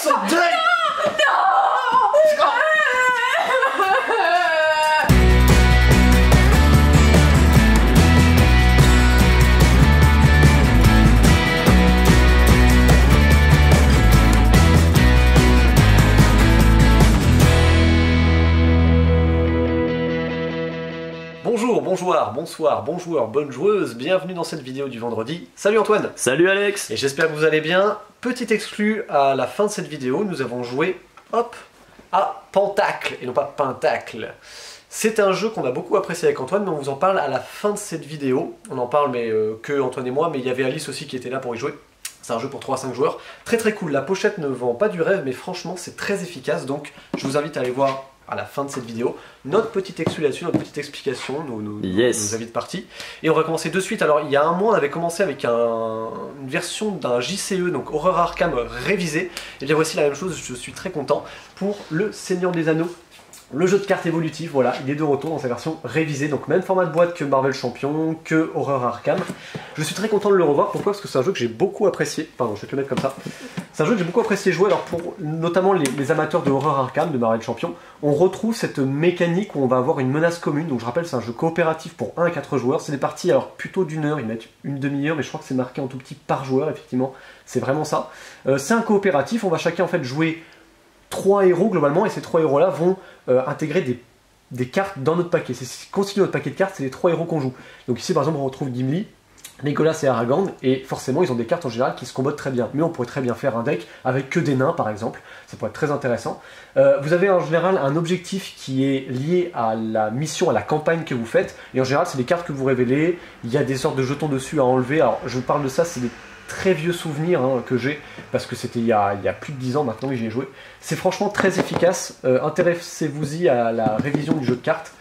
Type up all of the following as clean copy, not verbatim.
so dirty. Bonsoir, bon joueur, bonne joueuse, bienvenue dans cette vidéo du vendredi. Salut Antoine. Salut Alex. Et j'espère que vous allez bien. Petit exclu à la fin de cette vidéo, nous avons joué, hop, à Pentacle, et non pas Pentacle. C'est un jeu qu'on a beaucoup apprécié avec Antoine, mais on vous en parle à la fin de cette vidéo. On en parle, mais que Antoine et moi, mais il y avait Alice aussi qui était là pour y jouer. C'est un jeu pour 3 à 5 joueurs, très très cool. La pochette ne vend pas du rêve, mais franchement c'est très efficace, donc je vous invite à aller voir à la fin de cette vidéo notre petite exclu là-dessus, notre petite explication, nos avis de partie. Et on va commencer de suite. Alors il y a un mois on avait commencé avec une version d'un JCE, donc Horror Arkham révisé. Et bien voici la même chose, je suis très content pour le Seigneur des Anneaux. Le jeu de cartes évolutif, voilà, il est de retour dans sa version révisée, donc même format de boîte que Marvel Champion, que Horror Arkham. Je suis très content de le revoir, pourquoi? Parce que c'est un jeu que j'ai beaucoup apprécié, pardon, je vais te le mettre comme ça. C'est un jeu que j'ai beaucoup apprécié jouer, alors pour notamment les amateurs de Horror Arkham, de Marvel Champion, on retrouve cette mécanique où on va avoir une menace commune, donc je rappelle c'est un jeu coopératif pour 1 à 4 joueurs, c'est des parties alors plutôt d'une heure, ils mettent une demi-heure, mais je crois que c'est marqué en tout petit par joueur, effectivement, c'est vraiment ça. C'est un coopératif, on va chacun en fait jouer 3 héros globalement, et ces 3 héros là vont intégrer des cartes dans notre paquet. C'est constitue notre paquet de cartes, c'est les 3 héros qu'on joue. Donc ici par exemple on retrouve Gimli, Legolas et Aragorn, et forcément ils ont des cartes en général qui se combattent très bien. Mais on pourrait très bien faire un deck avec que des nains par exemple, ça pourrait être très intéressant. Vous avez en général un objectif qui est lié à la mission, à la campagne que vous faites, et en général c'est des cartes que vous révélez, il y a des sortes de jetons dessus à enlever. Alors je vous parle de ça, c'est des très vieux souvenirs que j'ai, parce que c'était il y a plus de 10 ans maintenant que j'y ai joué. C'est franchement très efficace, intéressez-vous-y à la révision du jeu de cartes.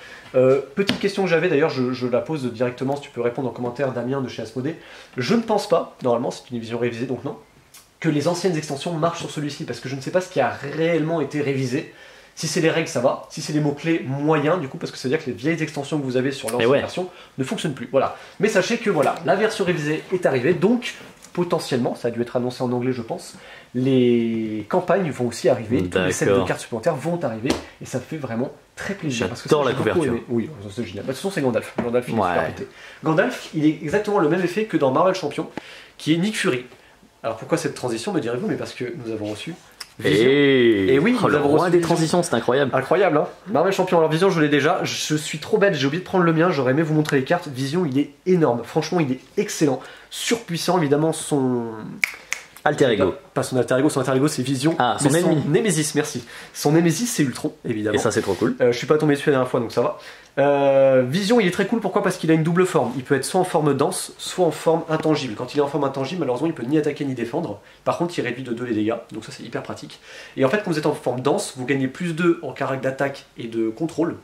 Petite question que j'avais, d'ailleurs je la pose directement, si tu peux répondre en commentaire, Damien de chez Asmodée. Je ne pense pas, normalement c'est une vision révisée donc non, que les anciennes extensions marchent sur celui-ci, parce que je ne sais pas ce qui a réellement été révisé. Si c'est les règles, ça va. Si c'est les mots-clés, moyens, du coup, parce que ça veut dire que les vieilles extensions que vous avez sur l'ancienne version ne fonctionnent plus. Voilà. Mais sachez que voilà, la version révisée est arrivée, donc potentiellement, ça a dû être annoncé en anglais je pense, les campagnes vont aussi arriver, tous les sets de cartes supplémentaires vont arriver, et ça fait vraiment très plaisir. J'adore la couverture. Oui, c'est génial. De toute façon c'est Gandalf, Gandalf il est super pété. Gandalf, il est exactement le même effet que dans Marvel Champion, qui est Nick Fury. Alors pourquoi cette transition, me direz-vous? Mais parce que nous avons reçu Vision. Et oui, le roi des transitions, c'est incroyable. Incroyable, hein. Marvel Champion, alors Vision, je l'ai déjà. Je suis trop bête, j'ai oublié de prendre le mien. J'aurais aimé vous montrer les cartes. Vision, il est énorme. Franchement, il est excellent. Surpuissant, évidemment, son alter ego. Pas son alter ego, c'est Vision. Ah, son ennemi. Son Némésis, merci. Son Némésis, c'est Ultron, évidemment. Et ça, c'est trop cool. Je suis pas tombé dessus la dernière fois, donc ça va. Vision, il est très cool, pourquoi? Parce qu'il a une double forme. Il peut être soit en forme dense, soit en forme intangible. Quand il est en forme intangible, malheureusement, il peut ni attaquer ni défendre. Par contre, il réduit de 2 les dégâts, donc ça c'est hyper pratique. Et en fait, quand vous êtes en forme dense, vous gagnez plus 2 en caractère d'attaque et de contrôle.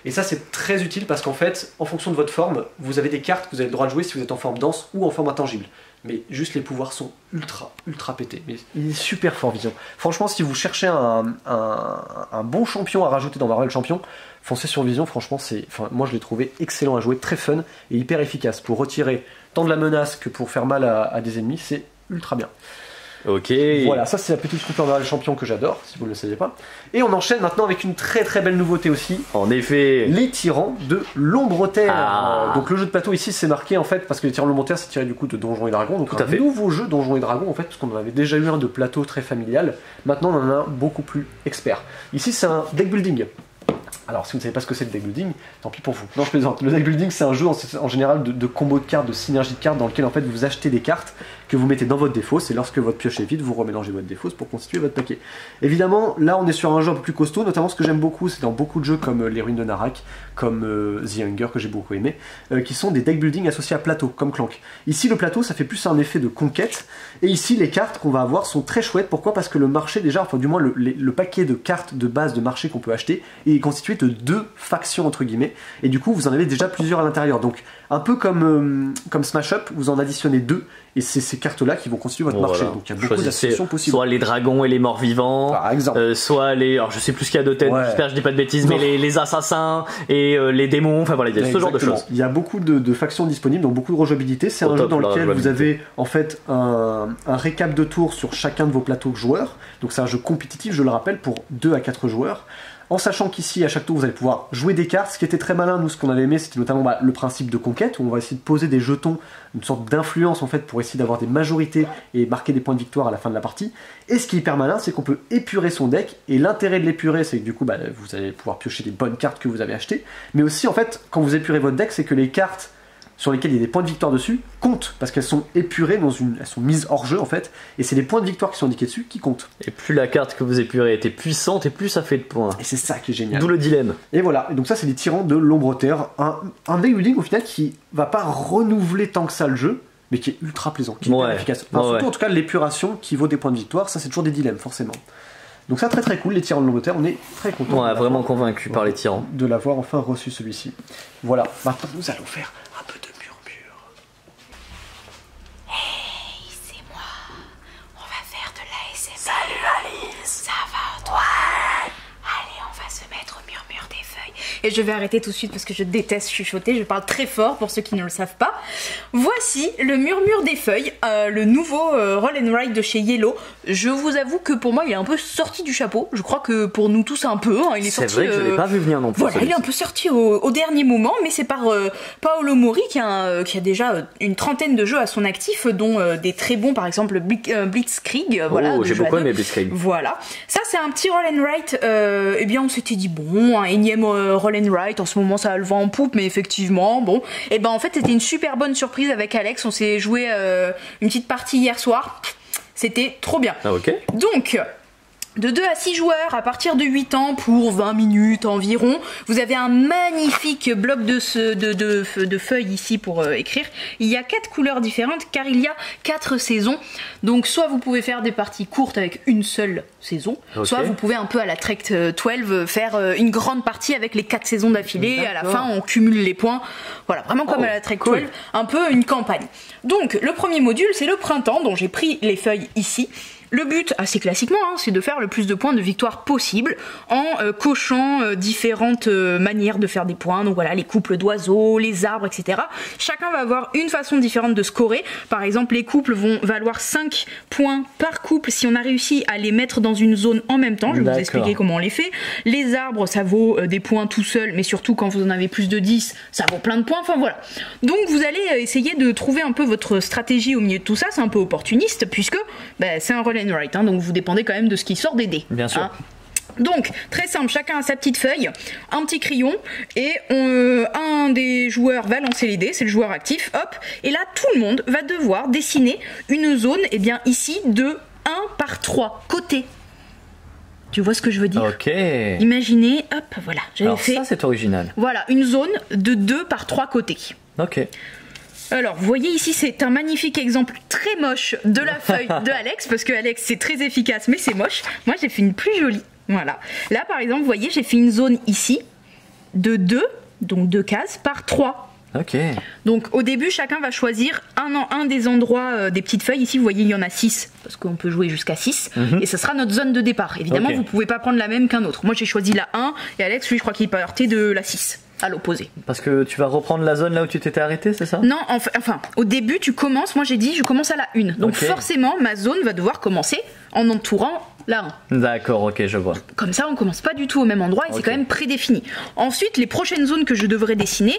Et ça c'est très utile parce qu'en fait, en fonction de votre forme, vous avez des cartes que vous avez le droit de jouer si vous êtes en forme dense ou en forme intangible. Mais juste les pouvoirs sont ultra pétés. Mais il est super fort Vision. Franchement, si vous cherchez un bon champion à rajouter dans Marvel Champion, foncez sur Vision. Franchement, moi je l'ai trouvé excellent à jouer, très fun et hyper efficace. Pour retirer tant de la menace que pour faire mal à des ennemis, c'est ultra bien. Ok. Voilà, ça c'est la petite coupure Marvel Champion que j'adore, si vous ne le saviez pas. Et on enchaîne maintenant avec une très belle nouveauté aussi. En effet. Les tyrans de l'Ombre-Terre. Donc le jeu de plateau ici c'est marqué en fait, parce que les tyrans de l'Ombre-Terre c'est tiré du coup de Donjons et Dragons. Donc un nouveau jeu Donjons et Dragons en fait, parce qu'on en avait déjà eu un de plateau très familial. Maintenant on en a un beaucoup plus expert. Ici c'est un deck building. Alors si vous ne savez pas ce que c'est le deck building, tant pis pour vous. Non je plaisante. Le deck building c'est un jeu en général de combos de cartes, de synergie de cartes, dans lequel en fait vous achetez des cartes que vous mettez dans votre défausse, et lorsque votre pioche est vide, vous remélangez votre défausse pour constituer votre paquet. Évidemment, là on est sur un jeu un peu plus costaud, notamment ce que j'aime beaucoup, c'est dans beaucoup de jeux comme les Ruines de Narak, comme The Hunger que j'ai beaucoup aimé, qui sont des deck building associés à plateau, comme Clank. Ici le plateau ça fait plus un effet de conquête, et ici les cartes qu'on va avoir sont très chouettes. Pourquoi? Parce que le marché déjà, enfin du moins le paquet de cartes de base de marché qu'on peut acheter est constitué de 2 factions entre guillemets, et du coup vous en avez déjà plusieurs à l'intérieur. Donc un peu comme Smash Up, vous en additionnez 2, et c'est ces cartes-là qui vont constituer votre marché. Voilà. Donc il y a beaucoup Choisissez d'associations possibles. Soit les dragons et les morts vivants, Par exemple. soit les. Alors je sais plus ce qu'il y a de tête, Ouais. j'espère que je dis pas de bêtises, Non. mais les assassins et les démons, enfin voilà, il y a ce genre de Exactement. choses. Il y a beaucoup de factions disponibles, donc beaucoup de rejouabilité. C'est Au un top, jeu dans la lequel vous rejouabilité. avez en fait un récap de tours sur chacun de vos plateaux de joueurs. Donc c'est un jeu compétitif, je le rappelle, pour 2 à 4 joueurs. En sachant qu'ici, à chaque tour, vous allez pouvoir jouer des cartes. Ce qui était très malin, nous, ce qu'on avait aimé, c'était notamment le principe de conquête, où on va essayer de poser des jetons, une sorte d'influence en fait, pour essayer d'avoir des majorités et marquer des points de victoire à la fin de la partie. Et ce qui est hyper malin, c'est qu'on peut épurer son deck. Et l'intérêt de l'épurer, c'est que du coup, vous allez pouvoir piocher les bonnes cartes que vous avez achetées. Mais aussi, en fait, quand vous épurez votre deck, c'est que les cartes sur lesquelles il y a des points de victoire dessus comptent parce qu'elles sont épurées elles sont mises hors jeu en fait, et c'est les points de victoire qui sont indiqués dessus qui comptent. Et plus la carte que vous épurez était puissante, et plus ça fait de points. Et c'est ça qui est génial. D'où le dilemme. Et voilà, et donc ça c'est les tyrans de l'Ombre-Terre, un deck building au final qui va pas renouveler tant que ça le jeu, mais qui est ultra plaisant, qui est hyper efficace. Enfin, surtout en tout cas l'épuration qui vaut des points de victoire, ça c'est toujours des dilemmes forcément. Donc ça très très cool, les tyrans de l'Ombre-Terre, on est très content. Ouais, vraiment convaincu par les tyrans. De l'avoir enfin reçu celui-ci. Voilà, maintenant nous allons faire un peu de murmure. Hey, c'est moi. On va faire de l'ASMR. Salut Alice. Ça va toi? Allez, on va se mettre au murmure des feuilles. Et je vais arrêter tout de suite parce que je déteste chuchoter. Je parle très fort pour ceux qui ne le savent pas. Voici le murmure des feuilles, le nouveau Roll and Ride de chez Yellow. Je vous avoue que pour moi il est un peu sorti du chapeau. Je crois que pour nous tous un peu. Il est C'est sorti, vrai que je l'ai pas vu venir non plus. Voilà, il est un peu sorti au dernier moment, mais c'est par Paolo Mori qui a déjà une trentaine de jeux à son actif, dont des très bons, par exemple Blitzkrieg. Voilà, J'ai beaucoup aimé Blitzkrieg. Voilà, ça c'est un petit roll and write. Eh bien, on s'était dit bon, un énième roll and write. En ce moment, ça a le vent en poupe, mais effectivement, bon. Et ben en fait, c'était une super bonne surprise avec Alex. On s'est joué une petite partie hier soir. C'était trop bien. Ah, ok. Donc, de 2 à 6 joueurs à partir de 8 ans pour 20 minutes environ. Vous avez un magnifique bloc de feuilles ici pour écrire. Il y a 4 couleurs différentes car il y a 4 saisons. Donc soit vous pouvez faire des parties courtes avec une seule saison, soit vous pouvez un peu à la Trek 12 faire une grande partie avec les 4 saisons d'affilée. À la fin on cumule les points. Voilà, vraiment comme à la Trek 12, un peu une campagne. Donc le premier module c'est le printemps dont j'ai pris les feuilles ici. Le but, assez classiquement, c'est de faire le plus de points de victoire possible en cochant différentes manières de faire des points. Donc voilà, les couples d'oiseaux, les arbres, etc. Chacun va avoir une façon différente de scorer. Par exemple, les couples vont valoir 5 points par couple si on a réussi à les mettre dans une zone en même temps. Je vais vous expliquer comment on les fait. Les arbres, ça vaut des points tout seul, mais surtout quand vous en avez plus de 10, ça vaut plein de points. Enfin voilà. Donc vous allez essayer de trouver un peu votre stratégie au milieu de tout ça. C'est un peu opportuniste puisque c'est un roll and write, donc vous dépendez quand même de ce qui sort des dés. Bien sûr. Donc, très simple, chacun a sa petite feuille, un petit crayon, et un des joueurs va lancer les dés, c'est le joueur actif, hop, et là tout le monde va devoir dessiner une zone, et bien ici, de 1 par 3 côtés. Tu vois ce que je veux dire? Ok. Imaginez, hop, voilà, j'avais Alors fait... ça c'est original. Voilà, une zone de 2 par 3 côtés. Ok. Alors, vous voyez ici, c'est un magnifique exemple très moche de la feuille de Alex, parce que Alex, c'est très efficace, mais c'est moche. Moi, j'ai fait une plus jolie. Voilà. Là, par exemple, vous voyez, j'ai fait une zone ici de 2, donc 2 cases, par 3. Ok. Donc, au début, chacun va choisir un des endroits des petites feuilles. Ici, vous voyez, il y en a 6, parce qu'on peut jouer jusqu'à 6. Et ce sera notre zone de départ. Évidemment, vous ne pouvez pas prendre la même qu'un autre. Moi, j'ai choisi la 1, et Alex, lui, je crois qu'il partait de la 6. À l'opposé. Parce que tu vas reprendre la zone là où tu t'étais arrêté, c'est ça? Non, enfin, au début, tu commences, moi j'ai dit, je commence à la 1. Donc forcément, ma zone va devoir commencer en entourant la 1. D'accord, ok, je vois. Comme ça, on commence pas du tout au même endroit et c'est quand même prédéfini. Ensuite, les prochaines zones que je devrais dessiner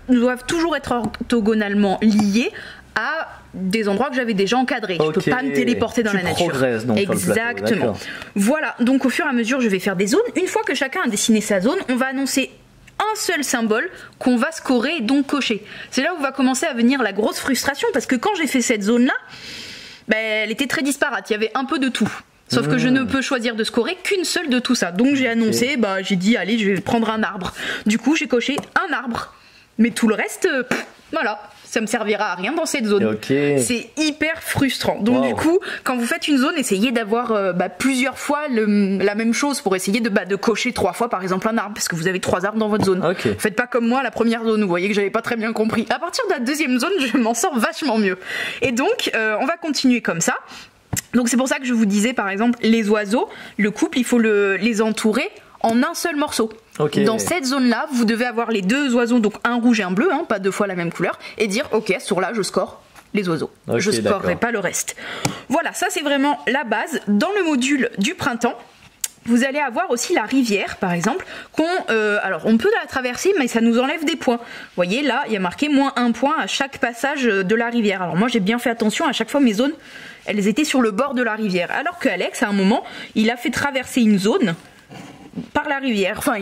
doivent toujours être orthogonalement liées à des endroits que j'avais déjà encadrés. Je peux pas me téléporter dans la nature. Progresses donc exactement. Sur le plateau, voilà, donc au fur et à mesure, je vais faire des zones. Une fois que chacun a dessiné sa zone, on va annoncer un seul symbole qu'on va scorer et donc cocher. C'est là où va commencer à venir la grosse frustration parce que quand j'ai fait cette zone-là, elle était très disparate, il y avait un peu de tout. Sauf que je ne peux choisir de scorer qu'une seule de tout ça. Donc j'ai annoncé, j'ai dit allez, je vais prendre un arbre. Du coup, j'ai coché un arbre. Mais tout le reste, voilà, ça me servira à rien dans cette zone. Ok. C'est hyper frustrant. Donc du coup, quand vous faites une zone, essayez d'avoir plusieurs fois la même chose pour essayer de cocher 3 fois par exemple un arbre, parce que vous avez 3 arbres dans votre zone. Ok. Faites pas comme moi la première zone, vous voyez que j'avais pas très bien compris. À partir de la deuxième zone, je m'en sors vachement mieux. Et donc, on va continuer comme ça. Donc c'est pour ça que je vous disais par exemple, les oiseaux, le couple, il faut les entourer en un seul morceau. Okay. Dans cette zone-là, vous devez avoir les 2 oiseaux, donc un rouge et un bleu, pas 2 fois la même couleur, et dire ok, sur là je score les oiseaux. Okay, je scorerai pas le reste. Voilà, ça c'est vraiment la base. Dans le module du printemps, vous allez avoir aussi la rivière, par exemple, alors on peut la traverser, mais ça nous enlève des points. Vous voyez, là, il y a marqué -1 point à chaque passage de la rivière. Alors moi, j'ai bien fait attention, à chaque fois, mes zones, elles étaient sur le bord de la rivière. Alors qu'Alex, à un moment, il a fait traverser une zone par la rivière. Enfin,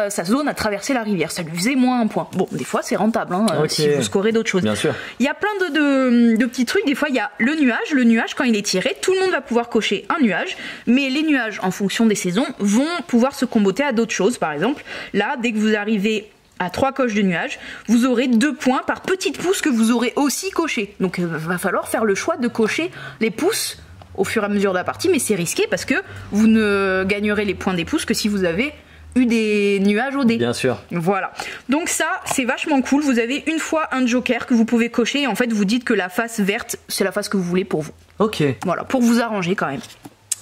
sa zone a traversé la rivière. Ça lui faisait -1 point. Bon, des fois, c'est rentable, Okay. si vous scorez d'autres choses. Bien sûr. Il y a plein de petits trucs. Des fois, il y a le nuage. Le nuage, quand il est tiré, tout le monde va pouvoir cocher un nuage. Mais les nuages, en fonction des saisons, vont pouvoir se comboter à d'autres choses. Par exemple, là, dès que vous arrivez à 3 coches de nuages, vous aurez 2 points par petite pouce que vous aurez aussi coché. Donc, il va falloir faire le choix de cocher les pouces au fur et à mesure de la partie, mais c'est risqué parce que vous ne gagnerez les points des pouces que si vous avez eu des nuages au dé. Bien sûr. Voilà. Donc ça, c'est vachement cool. Vous avez une fois un joker que vous pouvez cocher et en fait, vous dites que la face verte, c'est la face que vous voulez pour vous. Ok. Voilà, pour vous arranger quand même.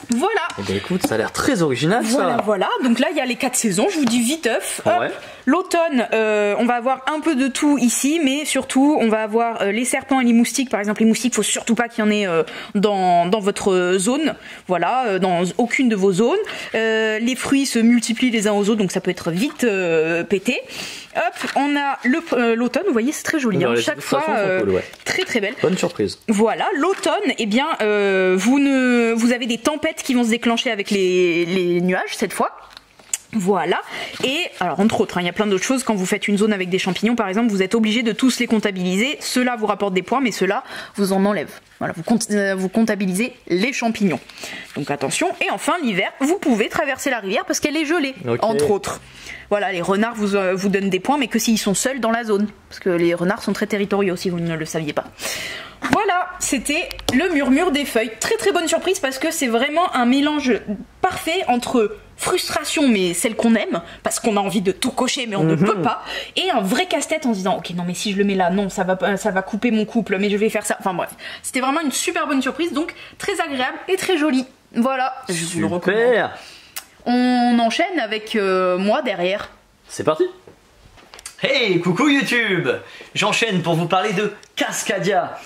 Voilà. Eh bien, écoute, ça a l'air très original ça. Voilà. Donc là, il y a les 4 saisons. Je vous dis viteuf. Hop. Ouais. L'automne, on va avoir un peu de tout ici, mais surtout, on va avoir les serpents et les moustiques. Par exemple, les moustiques, faut surtout pas qu'il y en ait dans votre zone. Voilà, dans aucune de vos zones. Les fruits se multiplient les uns aux autres, donc ça peut être vite pété. Hop, on a l'automne. Vous voyez, c'est très joli. Non, Chaque fois, cool, ouais. très très belle. Bonne surprise. Voilà, l'automne, eh bien, vous avez des tempêtes qui vont se déclencher avec les nuages cette fois. Voilà, et alors entre autres, il y a plein d'autres choses. Quand vous faites une zone avec des champignons par exemple, vous êtes obligé de tous les comptabiliser. Ceux-là vous rapportent des points, mais ceux-là vous en enlèvent. Voilà, vous comptabilisez les champignons. Donc attention. Et enfin l'hiver, vous pouvez traverser la rivière parce qu'elle est gelée, entre autres. Voilà, les renards vous donnent des points, mais que s'ils sont seuls dans la zone, parce que les renards sont très territoriaux si vous ne le saviez pas. Voilà, c'était le murmure des feuilles. Très très bonne surprise parce que c'est vraiment un mélange parfait entre frustration, mais celle qu'on aime, parce qu'on a envie de tout cocher, mais on ne peut pas, et un vrai casse-tête en se disant, ok, non, mais si je le mets là, non, ça va couper mon couple, mais je vais faire ça. Enfin bref, c'était vraiment une super bonne surprise, donc très agréable et très jolie. Voilà, je vous le recommande. Super. On enchaîne avec moi derrière. C'est parti. Hey, coucou YouTube! J'enchaîne pour vous parler de Cascadia.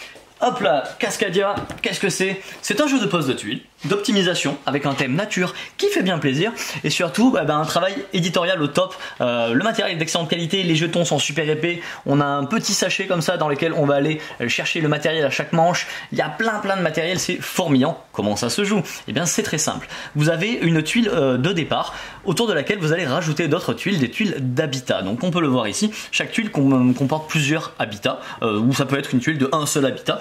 Hop là, Cascadia, qu'est-ce que c'est? C'est un jeu de pose de tuiles, d'optimisation, avec un thème nature qui fait bien plaisir, et surtout un travail éditorial au top. Le matériel est d'excellente qualité, les jetons sont super épais, on a un petit sachet comme ça dans lequel on va aller chercher le matériel à chaque manche. Il y a plein de matériel, c'est fourmillant. Comment ça se joue? Eh bien c'est très simple. Vous avez une tuile de départ, autour de laquelle vous allez rajouter d'autres tuiles, des tuiles d'habitat. Donc on peut le voir ici, chaque tuile comporte plusieurs habitats, ou ça peut être une tuile de un seul habitat.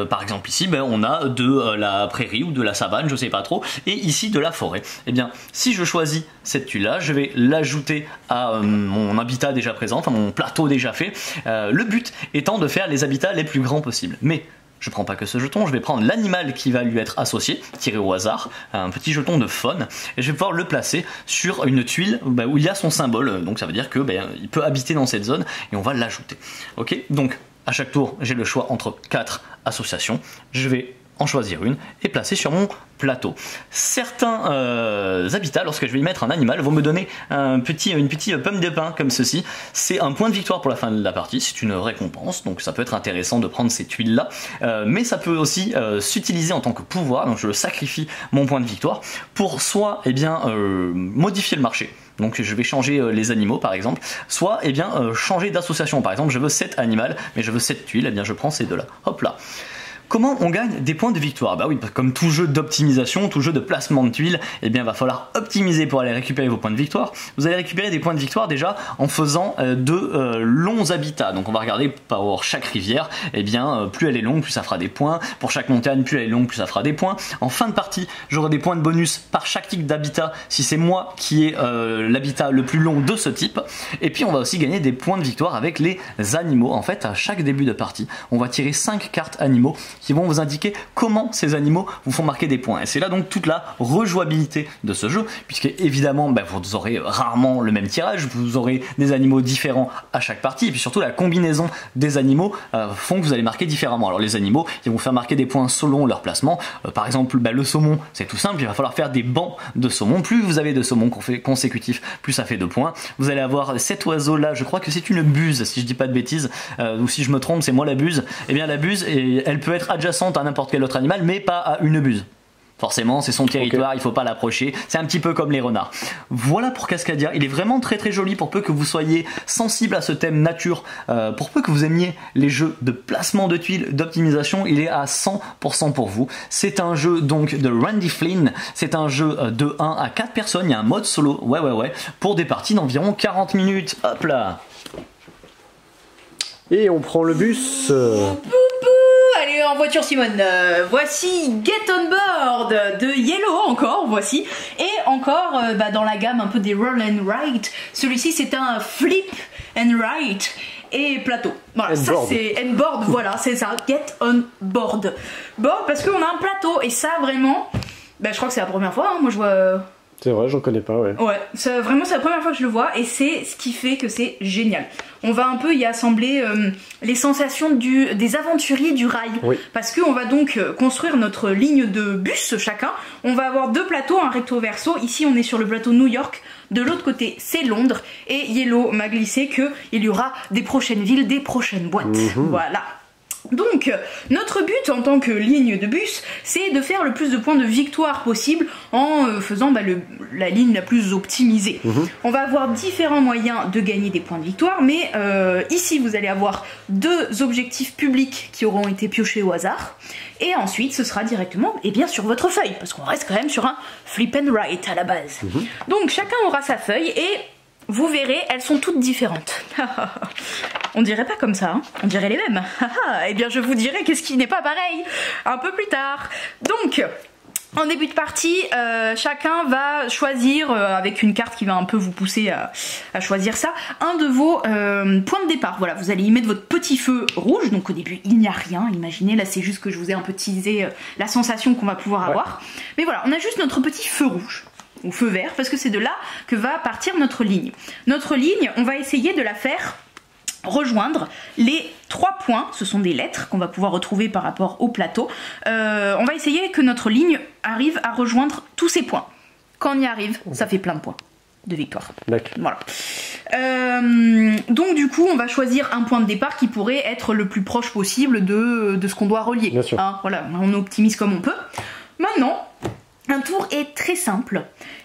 Par exemple ici on a de la prairie ou de la savane, je sais pas trop, et ici de la forêt. Et bien si je choisis cette tuile là, je vais l'ajouter à mon habitat déjà présent, enfin mon plateau déjà fait, le but étant de faire les habitats les plus grands possibles. Mais je prends pas que ce jeton, je vais prendre l'animal qui va lui être associé, tiré au hasard, un petit jeton de faune, et je vais pouvoir le placer sur une tuile où il y a son symbole, donc ça veut dire que il peut habiter dans cette zone, et on va l'ajouter. Ok, donc à chaque tour, j'ai le choix entre 4 associations. Je vais en choisir une et placer sur mon plateau. Certains habitats, lorsque je vais y mettre un animal, vont me donner une petite pomme de pin comme ceci. C'est un point de victoire pour la fin de la partie, c'est une récompense, donc ça peut être intéressant de prendre ces tuiles là, mais ça peut aussi s'utiliser en tant que pouvoir, donc je sacrifie mon point de victoire pour soit modifier le marché. Donc je vais changer les animaux par exemple, soit changer d'association. Par exemple je veux 7 animaux, mais je veux 7 tuiles, et bien je prends ces deux là. Hop là. Comment on gagne des points de victoire? Bah oui, comme tout jeu d'optimisation, tout jeu de placement de tuiles, eh bien, va falloir optimiser pour aller récupérer vos points de victoire. Vous allez récupérer des points de victoire déjà en faisant de longs habitats. Donc, on va regarder pour chaque rivière, eh bien, plus elle est longue, plus ça fera des points. Pour chaque montagne, plus elle est longue, plus ça fera des points. En fin de partie, j'aurai des points de bonus par chaque type d'habitat si c'est moi qui ai l'habitat le plus long de ce type. Et puis, on va aussi gagner des points de victoire avec les animaux. En fait, à chaque début de partie, on va tirer 5 cartes animaux qui vont vous indiquer comment ces animaux vous font marquer des points. Et c'est là donc toute la rejouabilité de ce jeu, puisque évidemment, vous aurez rarement le même tirage, vous aurez des animaux différents à chaque partie, et puis surtout la combinaison des animaux font que vous allez marquer différemment. Alors les animaux, ils vont faire marquer des points selon leur placement. Par exemple, le saumon, c'est tout simple, il va falloir faire des bancs de saumon. Plus vous avez de saumon consécutifs, plus ça fait 2 points. Vous allez avoir cet oiseau là, je crois que c'est une buse, si je dis pas de bêtises, ou si je me trompe, c'est moi la buse. Et bien la buse, elle peut être adjacente à n'importe quel autre animal, mais pas à une buse. Forcément, c'est son territoire, il faut pas l'approcher. C'est un petit peu comme les renards. Voilà pour Cascadia. Il est vraiment très très joli pour peu que vous soyez sensible à ce thème nature, pour peu que vous aimiez les jeux de placement de tuiles, d'optimisation. Il est à 100% pour vous. C'est un jeu donc de Randy Flynn. C'est un jeu de 1 à 4 personnes. Il y a un mode solo. Ouais. Pour des parties d'environ 40 minutes. Hop là. Et on prend le bus. Allez en voiture Simone, voici Get on Board de Yellow encore, voici, et encore dans la gamme un peu des Roll and Ride, celui-ci c'est un Flip and Ride et plateau, voilà, ça c'est and board, voilà c'est ça, Get on Board, parce qu'on a un plateau et ça vraiment, je crois que c'est la première fois, hein, moi je vois... C'est vrai, j'en connais pas, ouais. Ouais, vraiment c'est la première fois que je le vois et c'est ce qui fait que c'est génial. On va un peu y assembler les sensations des aventuriers du rail. Oui. Parce qu'on va donc construire notre ligne de bus chacun. On va avoir 2 plateaux, un recto verso. Ici on est sur le plateau New York. De l'autre côté c'est Londres. Et Yellow m'a glissé qu'il y aura des prochaines villes, des prochaines boîtes. Voilà. Donc, notre but en tant que ligne de bus, c'est de faire le plus de points de victoire possible en faisant la ligne la plus optimisée. On va avoir différents moyens de gagner des points de victoire, mais ici vous allez avoir 2 objectifs publics qui auront été piochés au hasard, et ensuite ce sera directement sur votre feuille, parce qu'on reste quand même sur un flip and write à la base. Donc chacun aura sa feuille et... Vous verrez, elles sont toutes différentes. On dirait pas comme ça, hein, on dirait les mêmes. Eh bien, je vous dirai qu'est-ce qui n'est pas pareil un peu plus tard. Donc, en début de partie, chacun va choisir, avec une carte qui va un peu vous pousser à choisir ça, un de vos points de départ. Voilà, vous allez y mettre votre petit feu rouge. Donc au début, il n'y a rien, imaginez, là c'est juste que je vous ai un peu teasé la sensation qu'on va pouvoir avoir. Mais voilà, on a juste notre petit feu rouge. Ou feu vert, parce que c'est de là que va partir notre ligne. Notre ligne, on va essayer de la faire rejoindre les 3 points, ce sont des lettres qu'on va pouvoir retrouver par rapport au plateau. On va essayer que notre ligne arrive à rejoindre tous ces points. Quand on y arrive, ça fait plein de points de victoire. Voilà. Donc du coup, on va choisir un point de départ qui pourrait être le plus proche possible de ce qu'on doit relier. Bien sûr. Hein, voilà, on optimise comme on peut. Maintenant, un tour est très simple.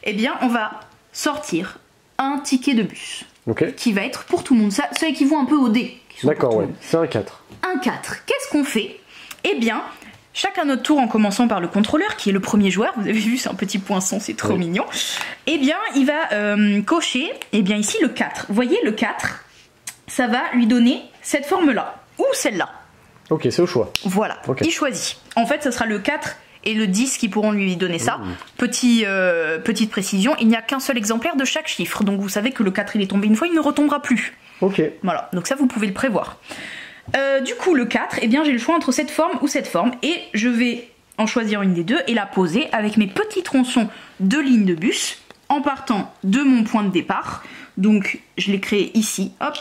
Eh bien, on va sortir un ticket de bus. Qui va être pour tout le monde. Ça équivaut un peu au dé. D'accord, ouais. C'est un 4. Un 4. Qu'est-ce qu'on fait? Eh bien, chacun notre tour en commençant par le contrôleur, qui est le premier joueur. Vous avez vu, c'est un petit poinçon, c'est trop mignon. Eh bien, il va cocher, ici, le 4. Vous voyez, le 4, ça va lui donner cette forme-là. Ou celle-là. Ok, c'est au choix. Voilà, il choisit. En fait, ça sera le 4 et le 10 qui pourront lui donner ça. Petite précision, il n'y a qu'un seul exemplaire de chaque chiffre, donc vous savez que le 4 il est tombé une fois, il ne retombera plus. Voilà, donc ça vous pouvez le prévoir. Du coup le 4, eh bien j'ai le choix entre cette forme ou cette forme, et je vais en choisir une des deux et la poser avec mes petits tronçons de ligne de bus, en partant de mon point de départ. Donc je l'ai créé ici, hop,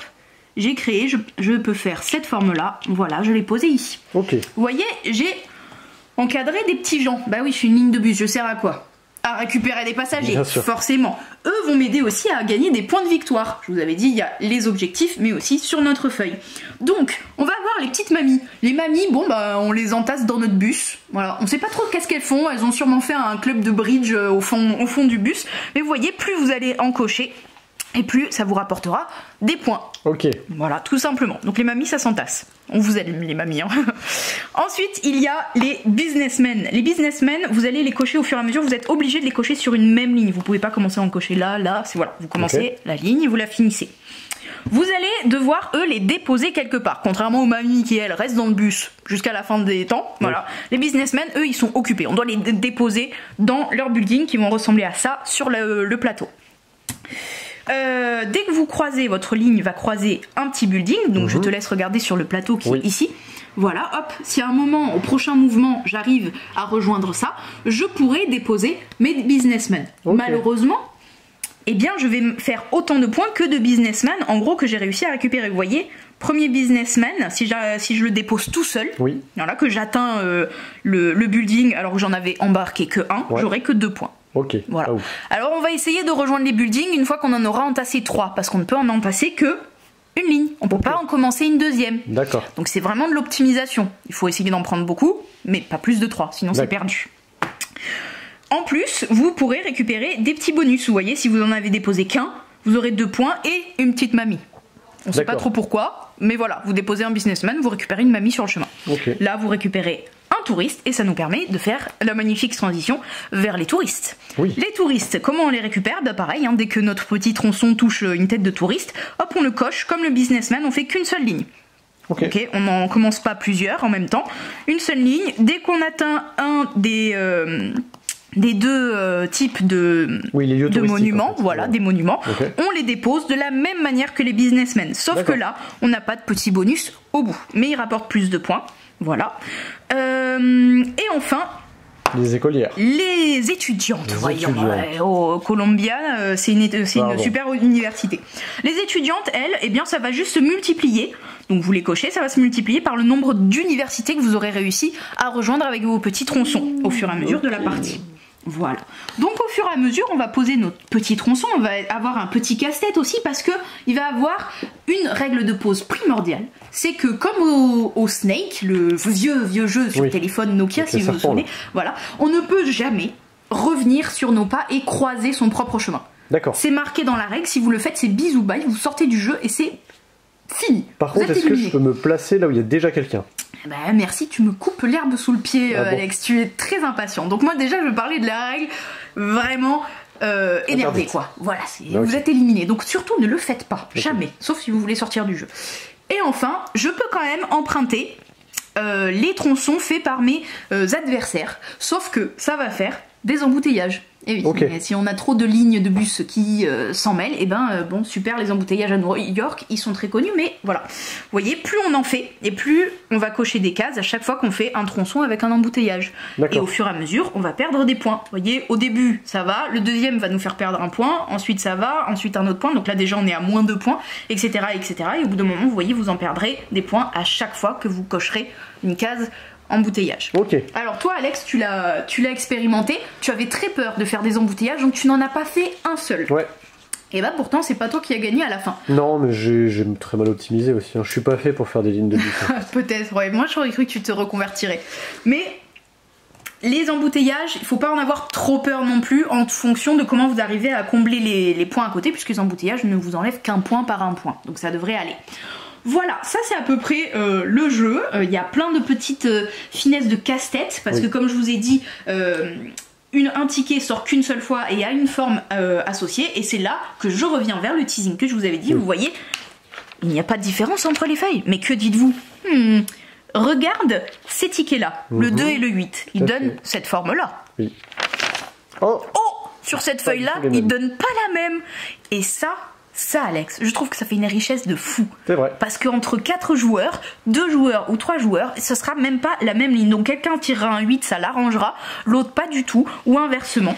j'ai créé, je peux faire cette forme là, voilà, je l'ai posée ici. Vous voyez, j'ai encadrer des petits gens. Bah oui, je suis une ligne de bus, je sers à quoi? À récupérer des passagers, forcément. Eux vont m'aider aussi à gagner des points de victoire. Je vous avais dit, il y a les objectifs, mais aussi sur notre feuille. Donc, on va voir les petites mamies. Les mamies, on les entasse dans notre bus. Voilà, on sait pas trop qu'est-ce qu'elles font. Elles ont sûrement fait un club de bridge au fond du bus. Mais vous voyez, plus vous allez en cocher, et plus ça vous rapportera des points. Ok. Voilà, tout simplement. Donc les mamies, ça s'entasse. On vous aime, les mamies. Hein. Ensuite, il y a les businessmen. Les businessmen, vous allez les cocher au fur et à mesure. Vous êtes obligé de les cocher sur une même ligne. Vous pouvez pas commencer à en cocher là, là. C'est voilà. Vous commencez la ligne et vous la finissez. Vous allez devoir, eux, les déposer quelque part. Contrairement aux mamies qui, elles, restent dans le bus jusqu'à la fin des temps. Voilà. Les businessmen, eux, ils sont occupés. On doit les déposer dans leur building qui vont ressembler à ça sur le plateau. Dès que vous croisez, votre ligne va croiser un petit building, donc je te laisse regarder sur le plateau qui est ici. Voilà, hop, si à un moment, au prochain mouvement, j'arrive à rejoindre ça, je pourrais déposer mes businessmen. Malheureusement, eh bien, je vais faire autant de points que de businessmen, en gros, que j'ai réussi à récupérer. Vous voyez, premier businessman, si je le dépose tout seul, voilà, que j'atteins le building, alors que j'en avais embarqué que un, j'aurai que 2 points. Ok. Voilà. Alors on va essayer de rejoindre les buildings une fois qu'on en aura entassé 3, parce qu'on ne peut en entasser que une ligne. On peut pas en commencer une deuxième. D'accord. Donc c'est vraiment de l'optimisation. Il faut essayer d'en prendre beaucoup, mais pas plus de 3, sinon c'est perdu. En plus, vous pourrez récupérer des petits bonus. Vous voyez, si vous en avez déposé qu'un, vous aurez 2 points et une petite mamie. On sait pas trop pourquoi, mais voilà, vous déposez un businessman, vous récupérez une mamie sur le chemin. Là, vous récupérez un touriste et ça nous permet de faire la magnifique transition vers les touristes. Les touristes, comment on les récupère? Bah pareil, hein, dès que notre petit tronçon touche une tête de touriste, hop, on le coche. Comme le businessman, on fait qu'une seule ligne. Ok, on n'en commence pas plusieurs en même temps. Une seule ligne. Dès qu'on atteint un des 2 types de monuments, voilà, des monuments, on les dépose de la même manière que les businessmen. Sauf que là, on n'a pas de petit bonus au bout, mais ils rapportent plus de points. Voilà. Et enfin, les écolières. Les étudiantes, voyons. Au Columbia, c'est une super université. Les étudiantes, elles, eh bien, ça va juste se multiplier. Donc vous les cochez, ça va se multiplier par le nombre d'universités que vous aurez réussi à rejoindre avec vos petits tronçons au fur et à mesure de la partie. Voilà. Donc au fur et à mesure, on va poser notre petit tronçon, on va avoir un petit casse-tête aussi parce que il va avoir une règle de pose primordiale. C'est que comme au Snake, le vieux jeu sur téléphone Nokia, si vous vous souvenez, voilà, on ne peut jamais revenir sur nos pas et croiser son propre chemin. D'accord. C'est marqué dans la règle, si vous le faites, c'est bisous bye, vous sortez du jeu et c'est fini. Par contre, est-ce que je peux me placer là où il y a déjà quelqu'un? Bah, merci, tu me coupes l'herbe sous le pied, Alex, tu es très impatient. Donc moi déjà je vais parler de la règle vraiment énervée quoi. Voilà, vous êtes éliminé. Donc surtout ne le faites pas, jamais, sauf si vous voulez sortir du jeu. Et enfin, je peux quand même emprunter les tronçons faits par mes adversaires, sauf que ça va faire des embouteillages. Et oui, si on a trop de lignes de bus qui s'en mêlent, et ben bon, super, les embouteillages à New York, ils sont très connus, mais voilà. Vous voyez, plus on en fait, et plus on va cocher des cases à chaque fois qu'on fait un tronçon avec un embouteillage. Et au fur et à mesure, on va perdre des points. Vous voyez, au début, ça va, le deuxième va nous faire perdre un point, ensuite ça va, ensuite un autre point, donc là déjà on est à moins 2 points, etc., etc. Et au bout d'un moment, vous voyez, vous en perdrez des points à chaque fois que vous cocherez une case embouteillage. Alors toi Alex, tu l'as expérimenté, tu avais très peur de faire des embouteillages, donc tu n'en as pas fait un seul. Et bah pourtant c'est pas toi qui as gagné à la fin. Non, mais j'ai très mal optimisé aussi, hein. Je suis pas fait pour faire des lignes de bus. Peut-être, moi j'aurais cru que tu te reconvertirais. Mais les embouteillages, il faut pas en avoir trop peur non plus en fonction de comment vous arrivez à combler les points à côté, puisque les embouteillages ne vous enlèvent qu'un point par un point, donc ça devrait aller. Voilà, ça c'est à peu près le jeu. Il y a plein de petites finesses de casse-tête, parce que comme je vous ai dit, un ticket sort qu'une seule fois et a une forme associée, et c'est là que je reviens vers le teasing que je vous avais dit. Vous voyez, il n'y a pas de différence entre les feuilles, mais que dites-vous? Regarde ces tickets-là, le 2 et le 8, ils donnent cette forme-là. Sur cette feuille-là, ils donnent pas la même. Et ça, Alex, je trouve que ça fait une richesse de fou. C'est vrai. Parce qu'entre 4 joueurs, 2 joueurs ou 3 joueurs, ce sera même pas la même ligne. Donc quelqu'un tirera un 8, ça l'arrangera, l'autre pas du tout, ou inversement.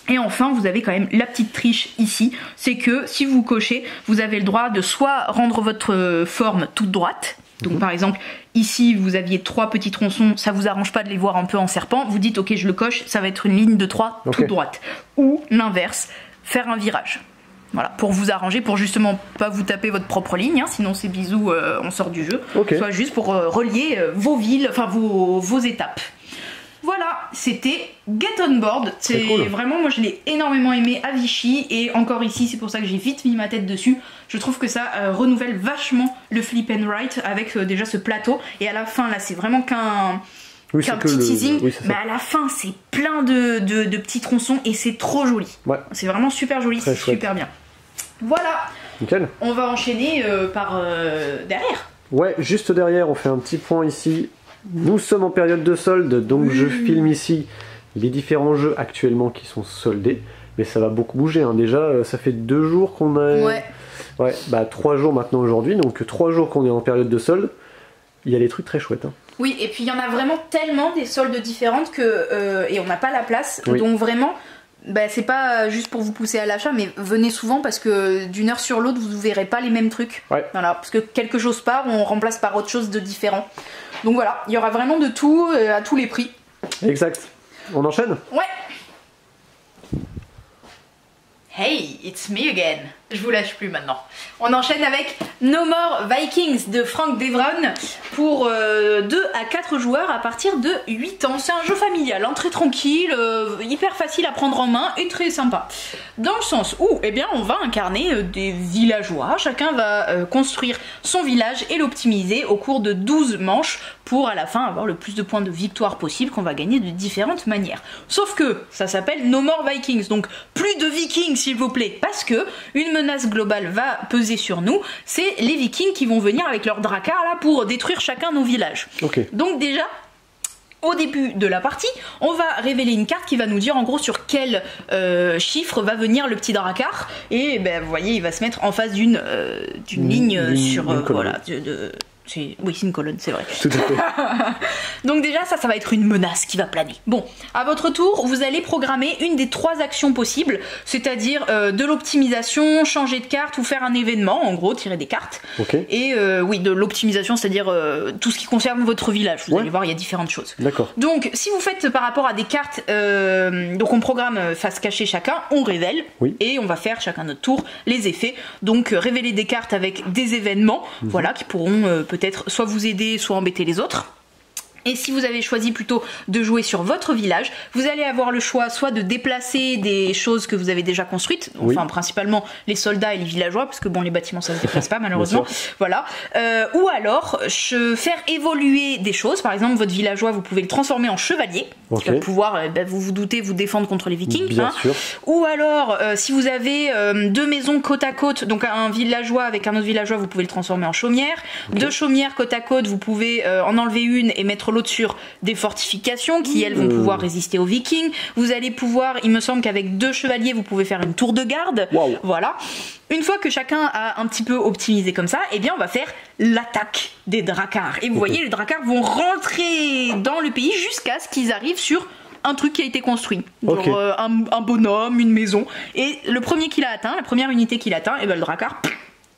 Et enfin, vous avez quand même la petite triche ici, c'est que si vous cochez, vous avez le droit de soit rendre votre forme toute droite. Donc par exemple, ici vous aviez 3 petits tronçons, ça vous arrange pas de les voir un peu en serpent, vous dites ok je le coche, ça va être une ligne de 3 toute droite. Ou l'inverse, faire un virage. Voilà, pour vous arranger, pour justement pas vous taper votre propre ligne, hein, sinon c'est bisous, on sort du jeu. Soit juste pour relier vos villes, enfin vos étapes. Voilà, c'était Get On Board. C'est cool. vraiment, moi je l'ai énormément aimé à Vichy et encore ici, c'est pour ça que j'ai vite mis ma tête dessus. Je trouve que ça renouvelle vachement le flip and write avec déjà ce plateau. Et à la fin, là, c'est vraiment qu'un petit teasing. Oui, mais à la fin, c'est plein de petits tronçons et c'est trop joli. Ouais. C'est vraiment super joli, c'est super bien. Voilà. Nickel. On va enchaîner par derrière. Ouais, juste derrière, on fait un petit point ici. Nous sommes en période de solde, donc je filme ici les différents jeux actuellement qui sont soldés. Mais ça va beaucoup bouger, hein. Déjà, ça fait 2 jours qu'on a... Ouais, bah 3 jours maintenant aujourd'hui, donc 3 jours qu'on est en période de solde. Il y a des trucs très chouettes. Hein. Oui, et puis il y en a vraiment tellement des soldes différentes que et on n'a pas la place. Oui. Donc vraiment, bah, c'est pas juste pour vous pousser à l'achat, mais venez souvent parce que d'une heure sur l'autre, vous ne verrez pas les mêmes trucs. Ouais. Voilà, parce que quelque chose part, on remplace par autre chose de différent. Donc voilà, il y aura vraiment de tout à tous les prix. Exact. On enchaîne ? Ouais. Hey, it's me again. Je vous lâche plus maintenant. On enchaîne avec No More Vikings de Frank Devron pour 2 à 4 joueurs à partir de 8 ans. C'est un jeu familial, hein, très tranquille, hyper facile à prendre en main et très sympa. Dans le sens où, eh bien, on va incarner des villageois. Chacun va construire son village et l'optimiser au cours de 12 manches pour à la fin avoir le plus de points de victoire possible qu'on va gagner de différentes manières. Sauf que ça s'appelle No More Vikings, donc plus de vikings s'il vous plaît, parce que une menace globale va peser sur nous, c'est les vikings qui vont venir avec leurs dracars là pour détruire chacun nos villages. Okay. Donc déjà, au début de la partie, on va révéler une carte qui va nous dire en gros sur quel chiffre va venir le petit dracar, et ben, vous voyez, il va se mettre en face d'une ligne sur... voilà, oui, c'est une colonne, c'est vrai. Tout à fait. Donc déjà, ça va être une menace qui va planer. Bon, à votre tour, vous allez programmer une des 3 actions possibles, c'est-à-dire de l'optimisation, changer de carte ou faire un événement, en gros, tirer des cartes. Okay. Et oui, de l'optimisation, c'est-à-dire tout ce qui concerne votre village. Vous allez voir, il y a différentes choses. D'accord. Donc, si vous faites par rapport à des cartes, donc on programme face cachée chacun, on révèle, et on va faire chacun notre tour les effets. Donc, révéler des cartes avec des événements, voilà, qui pourront peut-être soit vous aider, soit embêter les autres. Et si vous avez choisi plutôt de jouer sur votre village, vous allez avoir le choix soit de déplacer des choses que vous avez déjà construites, enfin principalement les soldats et les villageois, parce que bon, les bâtiments ça se déplace pas malheureusement, voilà. Ou alors faire évoluer des choses. Par exemple, votre villageois, vous pouvez le transformer en chevalier, qui va pouvoir, vous vous doutez, vous défendre contre les vikings. Bien sûr. Ou alors, si vous avez 2 maisons côte à côte, donc un villageois avec un autre villageois, vous pouvez le transformer en chaumière. 2 chaumières côte à côte, vous pouvez en enlever une et mettre l'autre sur des fortifications qui elles vont pouvoir résister aux vikings. Vous allez pouvoir, il me semble qu'avec 2 chevaliers vous pouvez faire une tour de garde. Voilà. Une fois que chacun a un petit peu optimisé comme ça, eh bien on va faire l'attaque des dracars. Et vous voyez, les dracars vont rentrer dans le pays jusqu'à ce qu'ils arrivent sur un truc qui a été construit, genre un bonhomme, une maison, et le premier qu'il a atteint, la première unité qu'il atteint, et ben le dracar,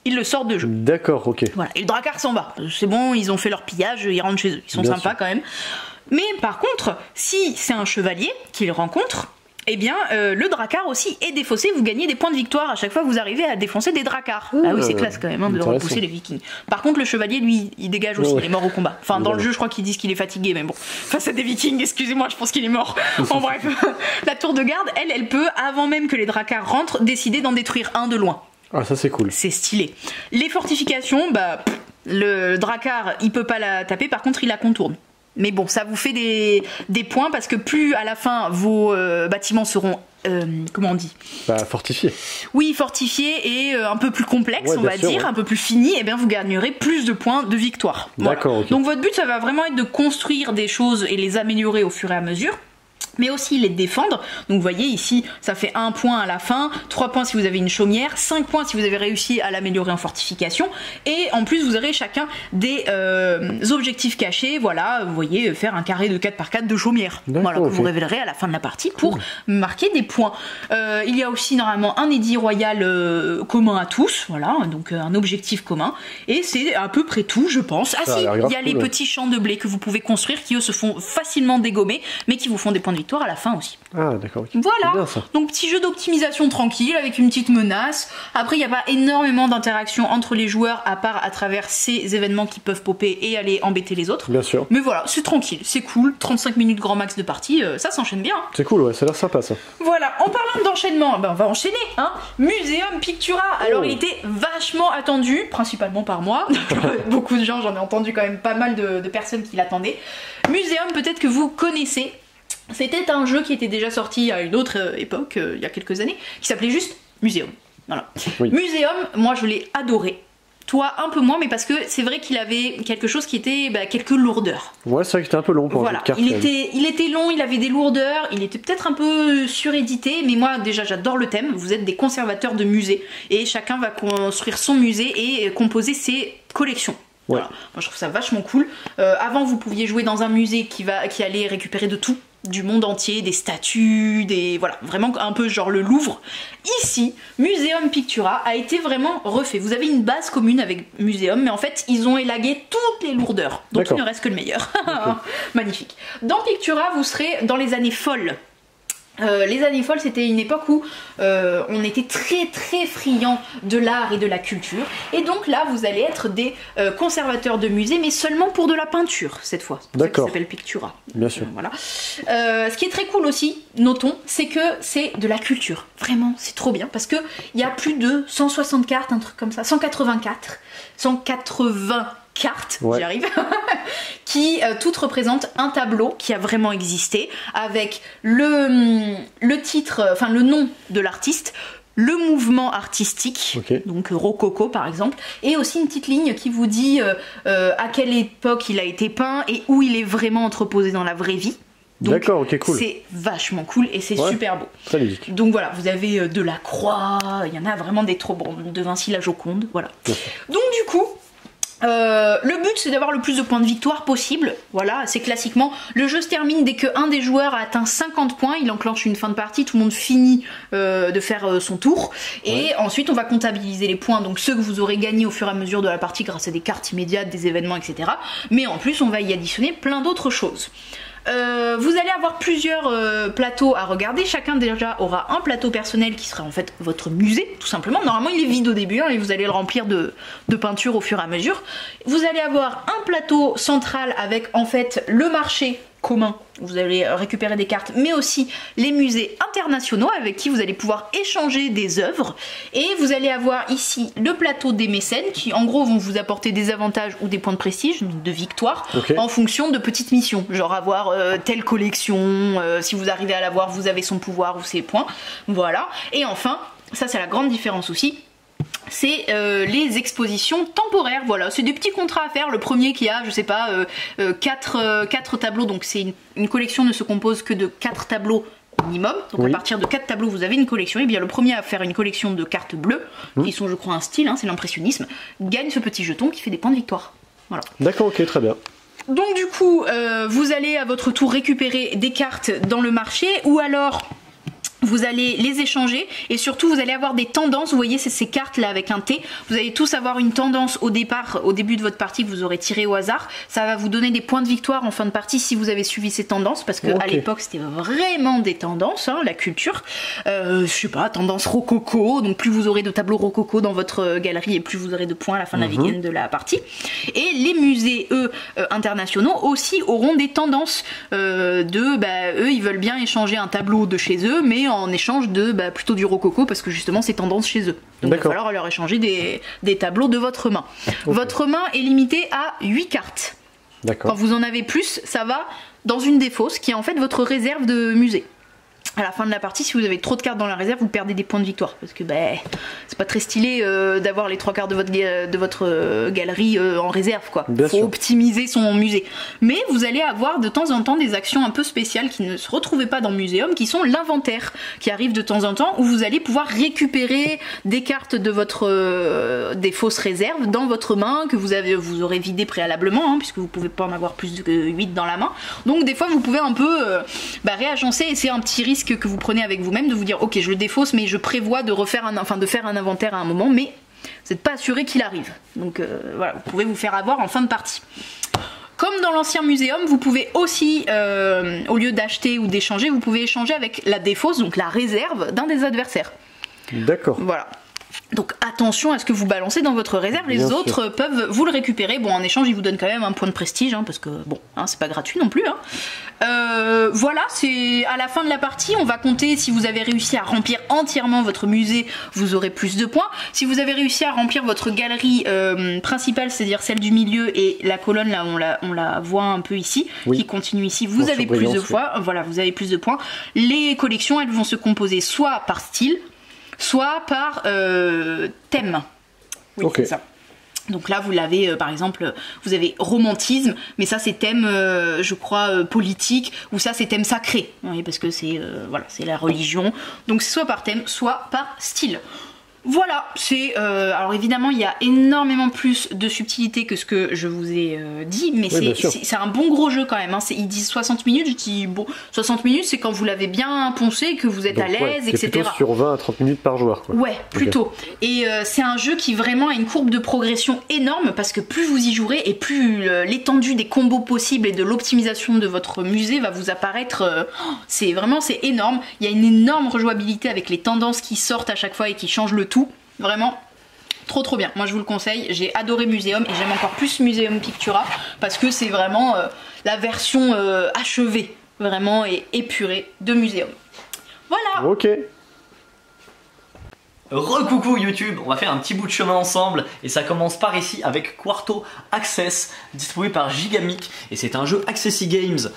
il le sort de jeu. D'accord, ok. Voilà, et le dracar s'en va. C'est bon, ils ont fait leur pillage, ils rentrent chez eux. Ils sont sympas quand même. Mais par contre, si c'est un chevalier qu'il rencontre, eh bien, le dracar aussi est défaussé. Vous gagnez des points de victoire à chaque fois que vous arrivez à défoncer des dracars. Ah oui, c'est classe quand même de repousser les vikings. Par contre, le chevalier, lui, il dégage aussi. Il est mort au combat. Enfin, dans le jeu, je crois qu'ils disent qu'il est fatigué, mais bon, face à des vikings, excusez-moi, je pense qu'il est mort. En bref, la tour de garde, elle peut, avant même que les dracars rentrent, décider d'en détruire un de loin. Ah, ça c'est cool. C'est stylé. Les fortifications, bah, le dracar, il peut pas la taper, par contre, il la contourne. Mais bon, ça vous fait des points parce que plus à la fin vos bâtiments seront, comment on dit ? Fortifiés. Oui, fortifiés et un peu plus complexes, on va dire, un peu plus finis, et bien vous gagnerez plus de points de victoire. D'accord, voilà. Donc votre but, ça va vraiment être de construire des choses et les améliorer au fur et à mesure, mais aussi les défendre. Donc vous voyez ici, ça fait 1 point à la fin, 3 points si vous avez une chaumière, 5 points si vous avez réussi à l'améliorer en fortification, et en plus vous aurez chacun des objectifs cachés, voilà, vous voyez, faire un carré de 4x4 de chaumière, voilà, que vous révélerez à la fin de la partie pour marquer des points. Il y a aussi normalement un édit royal commun à tous, voilà, donc un objectif commun, et c'est à peu près tout, je pense. Ah si, il y a les petits champs de blé que vous pouvez construire qui eux se font facilement dégommer, mais qui vous font des points de victoire. victoire à la fin aussi. Ah, d'accord. ok. Voilà, C'est bien, ça. donc petit jeu d'optimisation tranquille avec une petite menace. Après, il n'y a pas énormément d'interaction entre les joueurs à part à travers ces événements qui peuvent popper et aller embêter les autres. Bien sûr. Mais voilà, c'est tranquille, c'est cool, 35 minutes grand max de partie, ça s'enchaîne bien. C'est cool, ouais, ça a l'air sympa ça. Voilà, en parlant d'enchaînement, ben on va enchaîner, hein. Muséum Pictura. Alors Oh. il était vachement attendu, principalement par moi. Beaucoup de gens, j'en ai entendu quand même pas mal de personnes qui l'attendaient. Muséum, peut-être que vous connaissez. C'était un jeu qui était déjà sorti à une autre époque, il y a quelques années, qui s'appelait juste Muséum. Voilà. Oui. Muséum, moi je l'ai adoré. Toi un peu moins, mais parce que c'est vrai qu'il avait quelque chose qui était quelques lourdeurs. Ouais, c'est vrai que c'était un peu long pour un jeu Voilà, de cartes. il quand même. était long, il avait des lourdeurs, il était peut-être un peu surédité, mais moi déjà j'adore le thème, vous êtes des conservateurs de musées, et chacun va construire son musée et composer ses collections. Ouais. Voilà. Moi je trouve ça vachement cool. Avant vous pouviez jouer dans un musée qui allait récupérer de tout, du monde entier, des statues, voilà, vraiment un peu genre le Louvre. Ici, Muséum Pictura a été vraiment refait. Vous avez une base commune avec Muséum, mais en fait, ils ont élagué toutes les lourdeurs. Donc il D'accord. ne reste que le meilleur. Magnifique. Dans Pictura, vous serez dans les années folles. Les années folles, c'était une époque où on était très très friands de l'art et de la culture, et donc là vous allez être des conservateurs de musées, mais seulement pour de la peinture cette fois. C'est pour ça que ça D'accord. s'appelle Pictura. Bien sûr. Voilà. Ce qui est très cool aussi, notons, c'est que c'est de la culture. Vraiment, c'est trop bien parce que il y a plus de 160 cartes, un truc comme ça, 180 cartes, Ouais. j'y arrive, qui toutes représentent un tableau qui a vraiment existé, avec le titre, enfin le nom de l'artiste, le mouvement artistique, Ok. donc rococo par exemple, et aussi une petite ligne qui vous dit à quelle époque il a été peint et où il est vraiment entreposé dans la vraie vie. Donc, D'accord, ok, cool. c'est vachement cool et c'est Ouais. super beau. Très logique. Donc voilà, vous avez de la croix, il y en a vraiment des trop bons, de Vinci la Joconde, voilà. Bien sûr. Donc du coup, le but c'est d'avoir le plus de points de victoire possible, voilà, c'est classiquement, le jeu se termine dès que un des joueurs a atteint 50 points, il enclenche une fin de partie, tout le monde finit de faire son tour, et ensuite on va comptabiliser les points, donc ceux que vous aurez gagnés au fur et à mesure de la partie grâce à des cartes immédiates, des événements, etc. Mais en plus on va y additionner plein d'autres choses. Vous allez avoir plusieurs plateaux à regarder. Chacun déjà aura un plateau personnel qui sera en fait votre musée, tout simplement. Normalement il est vide au début hein, et vous allez le remplir de peinture au fur et à mesure. Vous allez avoir un plateau central avec en fait le marché commun. Vous allez récupérer des cartes, mais aussi les musées internationaux avec qui vous allez pouvoir échanger des œuvres. Et vous allez avoir ici le plateau des mécènes qui en gros vont vous apporter des avantages ou des points de prestige, de victoire, Ok. en fonction de petites missions. Genre avoir telle collection, si vous arrivez à l'avoir, vous avez son pouvoir ou ses points. Voilà. Et enfin, ça c'est la grande différence aussi, c'est les expositions temporaires. Voilà, c'est des petits contrats à faire. Le premier qui a, je sais pas, 4 tableaux, donc c'est une collection ne se compose que de 4 tableaux minimum. Donc Oui. à partir de 4 tableaux, vous avez une collection. Et bien le premier à faire une collection de cartes bleues, qui sont je crois un style, hein, c'est l'impressionnisme, gagne ce petit jeton qui fait des points de victoire. Voilà. D'accord, ok, très bien. Donc du coup, vous allez à votre tour récupérer des cartes dans le marché, ou alors vous allez les échanger, et surtout vous allez avoir des tendances. Vous voyez, c'est ces cartes là avec un T, vous allez tous avoir une tendance au départ, au début de votre partie, que vous aurez tiré au hasard. Ça va vous donner des points de victoire en fin de partie si vous avez suivi ces tendances, parce que Ok. à l'époque c'était vraiment des tendances, hein, la culture. Je sais pas, tendance rococo, donc plus vous aurez de tableaux rococo dans votre galerie et plus vous aurez de points à la fin de la week-end de la partie. Et les musées, eux, internationaux aussi auront des tendances eux ils veulent bien échanger un tableau de chez eux, mais en échange de plutôt du rococo, parce que justement c'est tendance chez eux. Donc il va D'accord. falloir leur échanger des tableaux de votre main. Votre main est limitée à 8 cartes. Quand D'accord. vous en avez plus, ça va dans une des fosses qui est en fait votre réserve de musée. À la fin de la partie, si vous avez trop de cartes dans la réserve, vous perdez des points de victoire, parce que c'est pas très stylé d'avoir les 3 quarts de votre galerie en réserve, quoi. Bien Faut sûr. optimiser son musée. Mais vous allez avoir de temps en temps des actions un peu spéciales qui ne se retrouvaient pas dans le muséum, qui sont l'inventaire, qui arrive de temps en temps, où vous allez pouvoir récupérer des cartes de des fausses réserves dans votre main, que vous aurez vidé préalablement, hein, puisque vous pouvez pas en avoir plus de 8 dans la main. Donc des fois vous pouvez un peu réagencer, et c'est un petit risque que vous prenez avec vous-même, de vous dire ok je le défausse, mais je prévois de faire un inventaire à un moment, mais vous n'êtes pas assuré qu'il arrive. Donc voilà, vous pouvez vous faire avoir en fin de partie. Comme dans l'ancien muséum, vous pouvez aussi, au lieu d'acheter ou d'échanger, vous pouvez échanger avec la défausse, donc la réserve d'un des adversaires. D'accord. Voilà. Donc attention à ce que vous balancez dans votre réserve, les autres peuvent vous le récupérer. Bon, en échange, ils vous donnent quand même un point de prestige, hein, parce que bon, hein, c'est pas gratuit non plus. Hein. Voilà, c'est à la fin de la partie, on va compter si vous avez réussi à remplir entièrement votre musée, vous aurez plus de points. Si vous avez réussi à remplir votre galerie principale, c'est-à-dire celle du milieu et la colonne, là on la voit un peu ici, qui continue ici, vous avez plus de fois, voilà, vous avez plus de points. Les collections, elles vont se composer soit par style, soit par thème. Oui, c'est ça. Donc là, vous l'avez, par exemple, vous avez romantisme, mais ça c'est thème, je crois, politique, ou ça c'est thème sacré, oui, parce que c'est voilà, c'est la religion. Donc c'est soit par thème, soit par style. Voilà, c'est alors évidemment il y a énormément plus de subtilité que ce que je vous ai dit, mais c'est un bon gros jeu quand même, hein. Ils disent 60 minutes, je dis bon, 60 minutes c'est quand vous l'avez bien poncé, que vous êtes à l'aise, etc. Plutôt sur 20 à 30 minutes par joueur, quoi. Ouais, plutôt. Et c'est un jeu qui vraiment a une courbe de progression énorme, parce que plus vous y jouerez et plus l'étendue des combos possibles et de l'optimisation de votre musée va vous apparaître, c'est énorme. Il y a une énorme rejouabilité avec les tendances qui sortent à chaque fois et qui changent le tout. Vraiment trop bien, moi je vous le conseille, j'ai adoré Muséum et j'aime encore plus Muséum Pictura parce que c'est vraiment la version achevée, vraiment, et épurée de Muséum. Voilà. Ok. Recoucou YouTube, on va faire un petit bout de chemin ensemble et ça commence par ici avec Quarto Access, distribué par Gigamic, et c'est un jeu Accessi Games.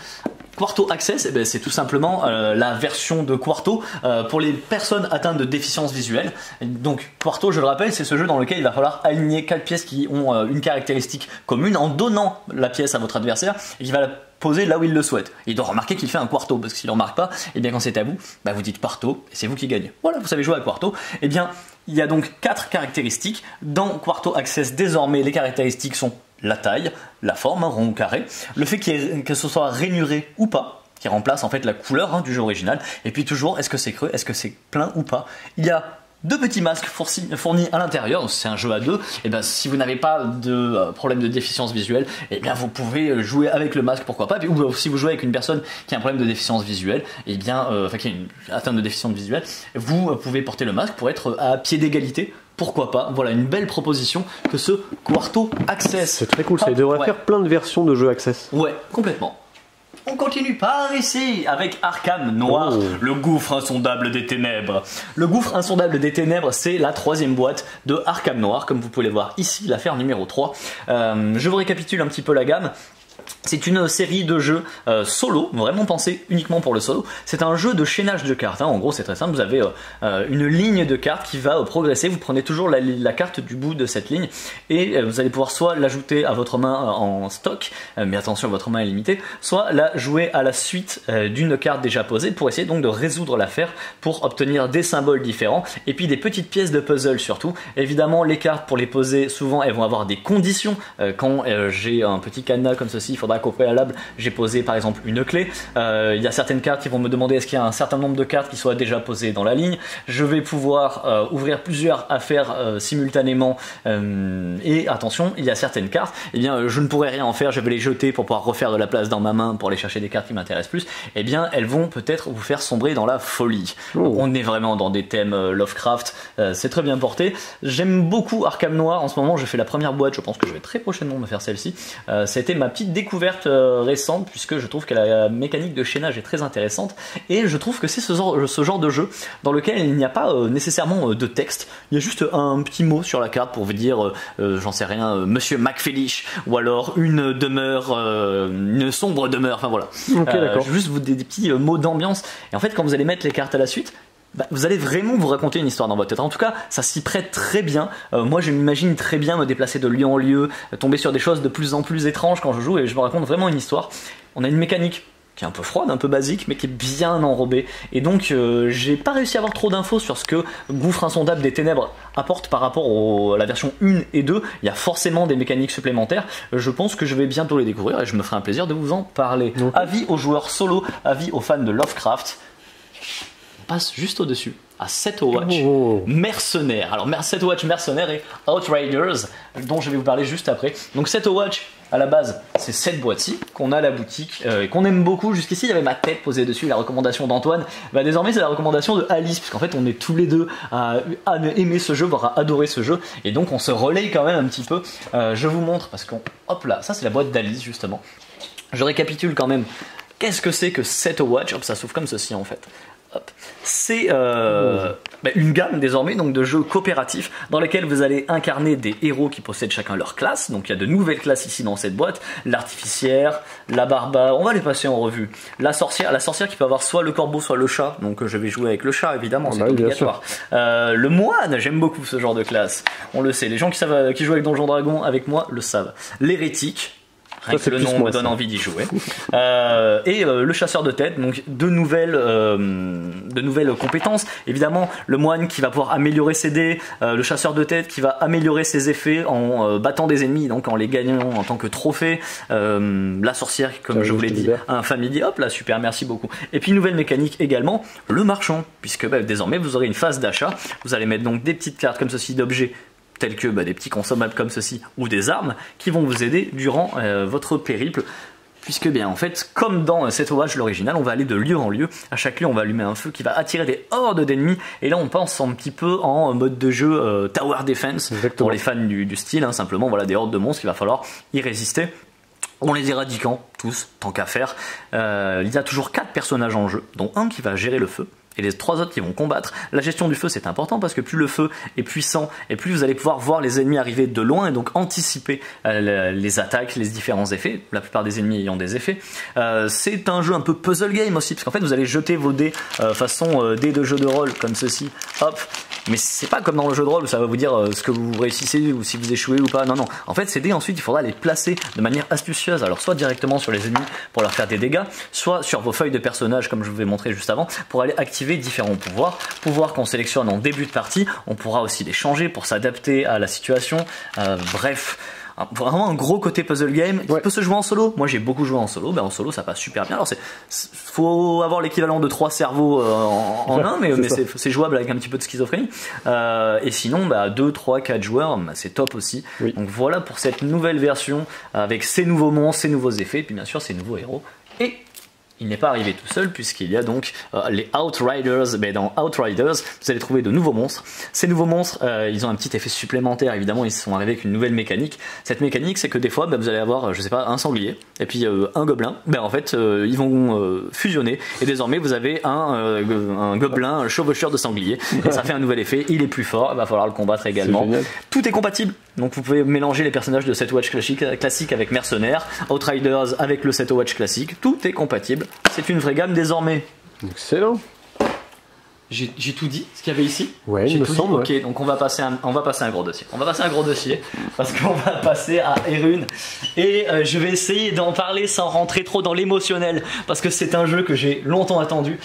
Quarto Access, eh ben, c'est tout simplement la version de Quarto pour les personnes atteintes de déficience visuelle. Donc Quarto, je le rappelle, c'est ce jeu dans lequel il va falloir aligner 4 pièces qui ont une caractéristique commune en donnant la pièce à votre adversaire et qui va la poser là où il le souhaite. Il doit remarquer qu'il fait un quarto, parce que s'il ne remarque pas, et bien quand c'est à vous, bah vous dites quarto et c'est vous qui gagnez. Voilà, vous savez jouer à quarto. Et bien il y a donc 4 caractéristiques. Dans Quarto Access, désormais, les caractéristiques sont la taille, la forme, rond ou carré, le fait que ce soit rainuré ou pas, qui remplace en fait la couleur du jeu original, et puis toujours, est-ce que c'est creux, est-ce que c'est plein ou pas. Il y a 2 petits masques fournis à l'intérieur, c'est un jeu à 2, et bien si vous n'avez pas de problème de déficience visuelle, et bien vous pouvez jouer avec le masque, pourquoi pas, ou si vous jouez avec une personne qui a un problème de déficience visuelle, et bien, qui a une atteinte de déficience visuelle, vous pouvez porter le masque pour être à pied d'égalité. Pourquoi pas, voilà une belle proposition que ce Quarto Access. C'est très cool, ça devrait faire plein de versions de jeux Access. Ouais, complètement. On continue par ici avec Arkham Noir, le gouffre insondable des ténèbres. Le gouffre insondable des ténèbres, c'est la 3e boîte de Arkham Noir, comme vous pouvez le voir ici, l'affaire numéro 3. Je vous récapitule un petit peu la gamme. C'est une série de jeux solo, vraiment pensé uniquement pour le solo. C'est un jeu de chaînage de cartes, hein. En gros c'est très simple, vous avez une ligne de cartes qui va progresser, vous prenez toujours la carte du bout de cette ligne et vous allez pouvoir soit l'ajouter à votre main en stock, mais attention, votre main est limitée, soit la jouer à la suite d'une carte déjà posée pour essayer donc de résoudre l'affaire, pour obtenir des symboles différents et puis des petites pièces de puzzle surtout. Évidemment les cartes, pour les poser, souvent elles vont avoir des conditions. Quand j'ai un petit cadenas comme ceci, il faudra qu'au préalable j'ai posé par exemple une clé. Il y a certaines cartes qui vont me demander est-ce qu'il y a un certain nombre de cartes qui soient déjà posées dans la ligne. Je vais pouvoir ouvrir plusieurs affaires simultanément et attention, il y a certaines cartes, eh bien je ne pourrai rien en faire, je vais les jeter pour pouvoir refaire de la place dans ma main pour aller chercher des cartes qui m'intéressent plus. Eh bien elles vont peut-être vous faire sombrer dans la folie. On est vraiment dans des thèmes Lovecraft, c'est très bien porté. J'aime beaucoup Arkham Noir, en ce moment je fais la première boîte, je pense que je vais très prochainement me faire celle-ci. C'était ma petite découverte récente, puisque je trouve que la mécanique de chaînage est très intéressante et je trouve que c'est ce genre de jeu dans lequel il n'y a pas nécessairement de texte, il y a juste un petit mot sur la carte pour vous dire j'en sais rien, Monsieur McFelish, ou alors une demeure, une sombre demeure, enfin voilà. Juste des petits mots d'ambiance, et en fait quand vous allez mettre les cartes à la suite, vous allez vraiment vous raconter une histoire dans votre tête. En tout cas, ça s'y prête très bien. Moi, je m'imagine très bien me déplacer de lieu en lieu, tomber sur des choses de plus en plus étranges quand je joue, et je me raconte vraiment une histoire. On a une mécanique qui est un peu froide, un peu basique, mais qui est bien enrobée. Et donc, j'ai pas réussi à avoir trop d'infos sur ce que Gouffre Insondable des Ténèbres apporte par rapport à la version 1 et 2. Il y a forcément des mécaniques supplémentaires. Je pense que je vais bientôt les découvrir et je me ferai un plaisir de vous en parler. Avis aux joueurs solo, avis aux fans de Lovecraft. Passe juste au-dessus à Seto Watch Mercenaire. Alors Seto Watch Mercenaire et Outriders, dont je vais vous parler juste après. Donc Seto Watch, à la base, c'est cette boîte-ci qu'on a à la boutique et qu'on aime beaucoup. Jusqu'ici, il y avait ma tête posée dessus, la recommandation d'Antoine. Bah, désormais, c'est la recommandation de Alice, puisqu'en fait, on est tous les deux à aimer ce jeu, voire à adorer ce jeu. Et donc, on se relaye quand même un petit peu. Je vous montre, parce qu'on... Hop là, ça c'est la boîte d'Alice, justement. Je récapitule quand même. Qu'est-ce que c'est que Set a Watch? Hop, ça s'ouvre comme ceci, en fait. C'est une gamme désormais donc de jeux coopératifs dans lesquels vous allez incarner des héros qui possèdent chacun leur classe. Donc il y a de nouvelles classes ici dans cette boîte: l'artificière, la barbare, on va les passer en revue. La sorcière qui peut avoir soit le corbeau soit le chat, donc je vais jouer avec le chat évidemment, c'est obligatoire. Le moine, j'aime beaucoup ce genre de classe, on le sait, les gens qui jouent avec Donjon Dragon avec moi le savent. L'hérétique, rien que le nom me donne envie d'y jouer. Le chasseur de tête, donc de nouvelles compétences. Évidemment, le moine qui va pouvoir améliorer ses dés, le chasseur de tête qui va améliorer ses effets en battant des ennemis, donc en les gagnant en tant que trophée. La sorcière, comme je vous l'ai dit, un familier. Hop là, super, merci beaucoup. Et puis nouvelle mécanique également, le marchand, puisque désormais vous aurez une phase d'achat. Vous allez mettre donc des petites cartes comme ceci d'objets, tels que des petits consommables comme ceci ou des armes qui vont vous aider durant votre périple, puisque bien en fait comme dans Set a Watch l'original, on va aller de lieu en lieu. À chaque lieu on va allumer un feu qui va attirer des hordes d'ennemis, et là on pense un petit peu en mode de jeu Tower Defense. Exactement. Pour les fans du style, hein, simplement voilà, des hordes de monstres qu'il va falloir y résister. En les éradiquant tous, tant qu'à faire. Il y a toujours 4 personnages en jeu, dont un qui va gérer le feu et les 3 autres qui vont combattre. La gestion du feu, c'est important parce que plus le feu est puissant et plus vous allez pouvoir voir les ennemis arriver de loin et donc anticiper les attaques, les différents effets, la plupart des ennemis ayant des effets. C'est un jeu un peu puzzle game aussi, parce qu'en fait vous allez jeter vos dés façon dés de jeu de rôle comme ceci, hop. Mais c'est pas comme dans le jeu de rôle où ça va vous dire ce que vous réussissez ou si vous échouez ou pas. Non, non. En fait, ces dés, ensuite, il faudra les placer de manière astucieuse. Alors, soit directement sur les ennemis pour leur faire des dégâts, soit sur vos feuilles de personnages, comme je vous ai montré juste avant, pour aller activer différents pouvoirs. Pouvoirs qu'on sélectionne en début de partie. On pourra aussi les changer pour s'adapter à la situation. Bref. Vraiment un gros côté puzzle game qui peut se jouer en solo. Moi j'ai beaucoup joué en solo, en solo ça passe super bien. Alors faut avoir l'équivalent de 3 cerveaux en un, mais c'est jouable avec un petit peu de schizophrénie. Et sinon 2, 3, 4 joueurs, c'est top aussi. Donc voilà pour cette nouvelle version avec ces nouveaux monstres, ces nouveaux effets, et puis bien sûr ces nouveaux héros. Et il n'est pas arrivé tout seul, puisqu'il y a donc les Outriders. Dans Outriders, vous allez trouver de nouveaux monstres. Ces nouveaux monstres, ils ont un petit effet supplémentaire, évidemment, ils sont arrivés avec une nouvelle mécanique. Cette mécanique, c'est que des fois, vous allez avoir, je sais pas, un sanglier, et puis un gobelin. En fait, ils vont fusionner, et désormais, vous avez un gobelin, un chevaucheur de sanglier, et ça fait un nouvel effet, il est plus fort, il va falloir le combattre également. Tout est compatible, donc vous pouvez mélanger les personnages de Set a Watch classique avec Mercenaires, Outriders avec le Set a Watch classique, tout est compatible. C'est une vraie gamme désormais. Excellent. J'ai tout dit, ce qu'il y avait ici. Ouais, il me semble. Ok, donc on va passer un gros dossier. On va passer un gros dossier parce qu'on va passer à Erune. Et je vais essayer d'en parler sans rentrer trop dans l'émotionnel parce que c'est un jeu que j'ai longtemps attendu.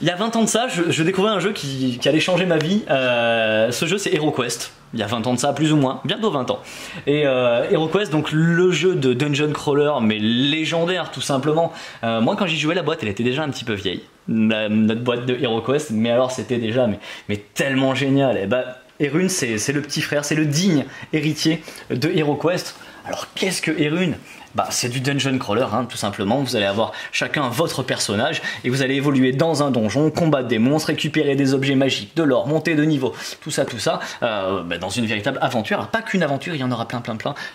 Il y a 20 ans de ça, je découvrais un jeu qui allait changer ma vie. Ce jeu, c'est HeroQuest. Il y a 20 ans de ça, plus ou moins, bientôt 20 ans. Et HeroQuest, donc le jeu de dungeon crawler, mais légendaire tout simplement. Moi, quand j'y jouais, la boîte, elle était déjà un petit peu vieille. Notre boîte de HeroQuest, mais alors c'était déjà mais tellement génial. Et Erune, c'est le petit frère, c'est le digne héritier de HeroQuest. Alors qu'est-ce que Erune ? C'est du dungeon crawler, tout simplement. Vous allez avoir chacun votre personnage et vous allez évoluer dans un donjon, combattre des monstres, récupérer des objets magiques, de l'or, monter de niveau, tout ça, dans une véritable aventure. Alors, pas qu'une aventure, il y en aura plein.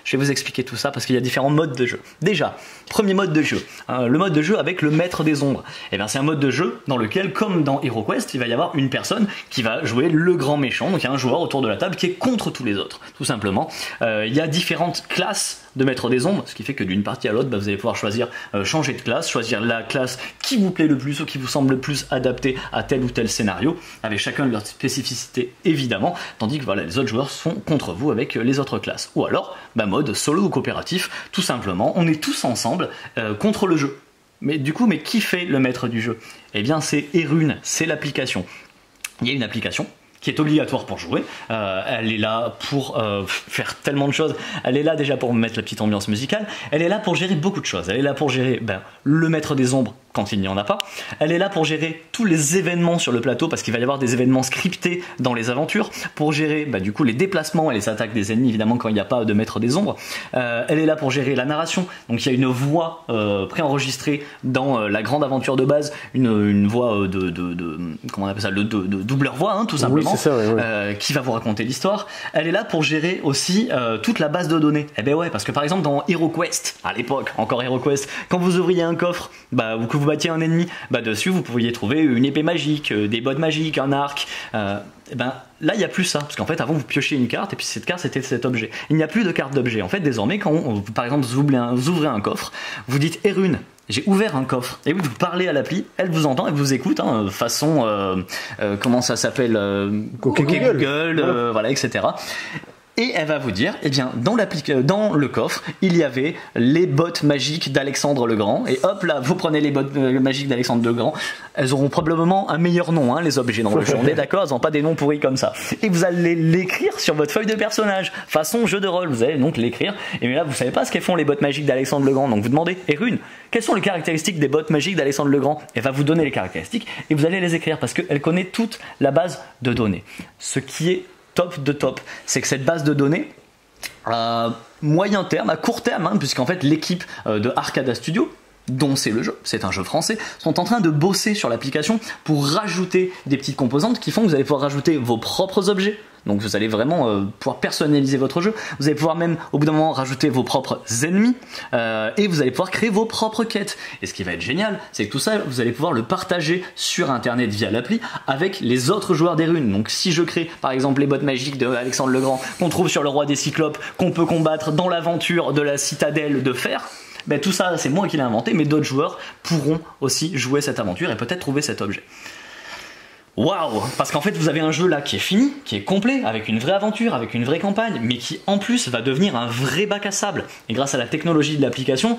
Je vais vous expliquer tout ça parce qu'il y a différents modes de jeu. Déjà, premier mode de jeu, le mode de jeu avec le maître des ombres. C'est un mode de jeu dans lequel, comme dans HeroQuest, il va y avoir une personne qui va jouer le grand méchant. Donc il y a un joueur autour de la table qui est contre tous les autres, tout simplement. Il y a différentes classes de maître des ombres, ce qui fait que d'une partie à l'autre, vous allez pouvoir choisir, changer de classe, choisir la classe qui vous plaît le plus ou qui vous semble le plus adaptée à tel ou tel scénario, avec chacun de leurs spécificités évidemment, tandis que les autres joueurs sont contre vous avec les autres classes. Ou alors, mode solo ou coopératif, tout simplement, on est tous ensemble contre le jeu. Mais du coup, qui fait le maître du jeu ? C'est Erune, c'est l'application. Il y a une application qui est obligatoire pour jouer. Elle est là pour faire tellement de choses. Elle est là déjà pour mettre la petite ambiance musicale. Elle est là pour gérer beaucoup de choses. Elle est là pour gérer le maître des ombres quand il n'y en a pas. Elle est là pour gérer tous les événements sur le plateau, parce qu'il va y avoir des événements scriptés dans les aventures, pour gérer du coup les déplacements et les attaques des ennemis, évidemment quand il n'y a pas de maître des ombres. Elle est là pour gérer la narration, donc il y a une voix préenregistrée dans la grande aventure de base, une voix comment on appelle ça, de doubleur voix, hein, tout simplement, oui, c'est ça, ouais. qui va vous raconter l'histoire. Elle est là pour gérer aussi toute la base de données. Eh ben ouais, parce que par exemple dans HeroQuest, à l'époque, encore HeroQuest, quand vous ouvriez un coffre, ou que vous battiez un ennemi, dessus vous pouviez trouver une épée magique, des bottes magiques, un arc. Là il n'y a plus ça, parce qu'en fait avant vous piochiez une carte et puis cette carte c'était cet objet. Il n'y a plus de carte d'objet. En fait désormais quand par exemple vous ouvrez un coffre, vous dites Erune, j'ai ouvert un coffre, et vous parlez à l'appli, elle vous entend, elle vous écoute, façon comment ça s'appelle, OK Google. Voilà, etc. Et elle va vous dire, eh bien, dans le coffre, il y avait les bottes magiques d'Alexandre le Grand. Et hop là, vous prenez les bottes magiques d'Alexandre le Grand. Elles auront probablement un meilleur nom, les objets dans le jeu. On est d'accord, elles n'ont pas des noms pourris comme ça. Et vous allez l'écrire sur votre feuille de personnage, façon jeu de rôle. Vous allez donc l'écrire. Et là, vous savez pas ce qu'elles font les bottes magiques d'Alexandre le Grand. Donc vous demandez, Erune, quelles sont les caractéristiques des bottes magiques d'Alexandre le Grand? Elle va vous donner les caractéristiques et vous allez les écrire parce qu'elle connaît toute la base de données. Ce qui est top de top, c'est que cette base de données, à moyen terme, à court terme, puisqu'en fait l'équipe de Arcada Studio, dont c'est le jeu, c'est un jeu français, sont en train de bosser sur l'application pour rajouter des petites composantes qui font que vous allez pouvoir rajouter vos propres objets. Donc vous allez vraiment pouvoir personnaliser votre jeu. Vous allez pouvoir même au bout d'un moment rajouter vos propres ennemis et vous allez pouvoir créer vos propres quêtes. Et ce qui va être génial, c'est que tout ça, vous allez pouvoir le partager sur internet via l'appli avec les autres joueurs des runes. Donc si je crée par exemple les bottes magiques de Alexandre le Grand qu'on trouve sur le roi des Cyclopes, qu'on peut combattre dans l'aventure de la citadelle de fer, tout ça c'est moi qui l'ai inventé, mais d'autres joueurs pourront aussi jouer cette aventure et peut-être trouver cet objet. Waouh! Parce qu'en fait vous avez un jeu là qui est fini, qui est complet, avec une vraie aventure, avec une vraie campagne, mais qui en plus va devenir un vrai bac à sable. Et grâce à la technologie de l'application,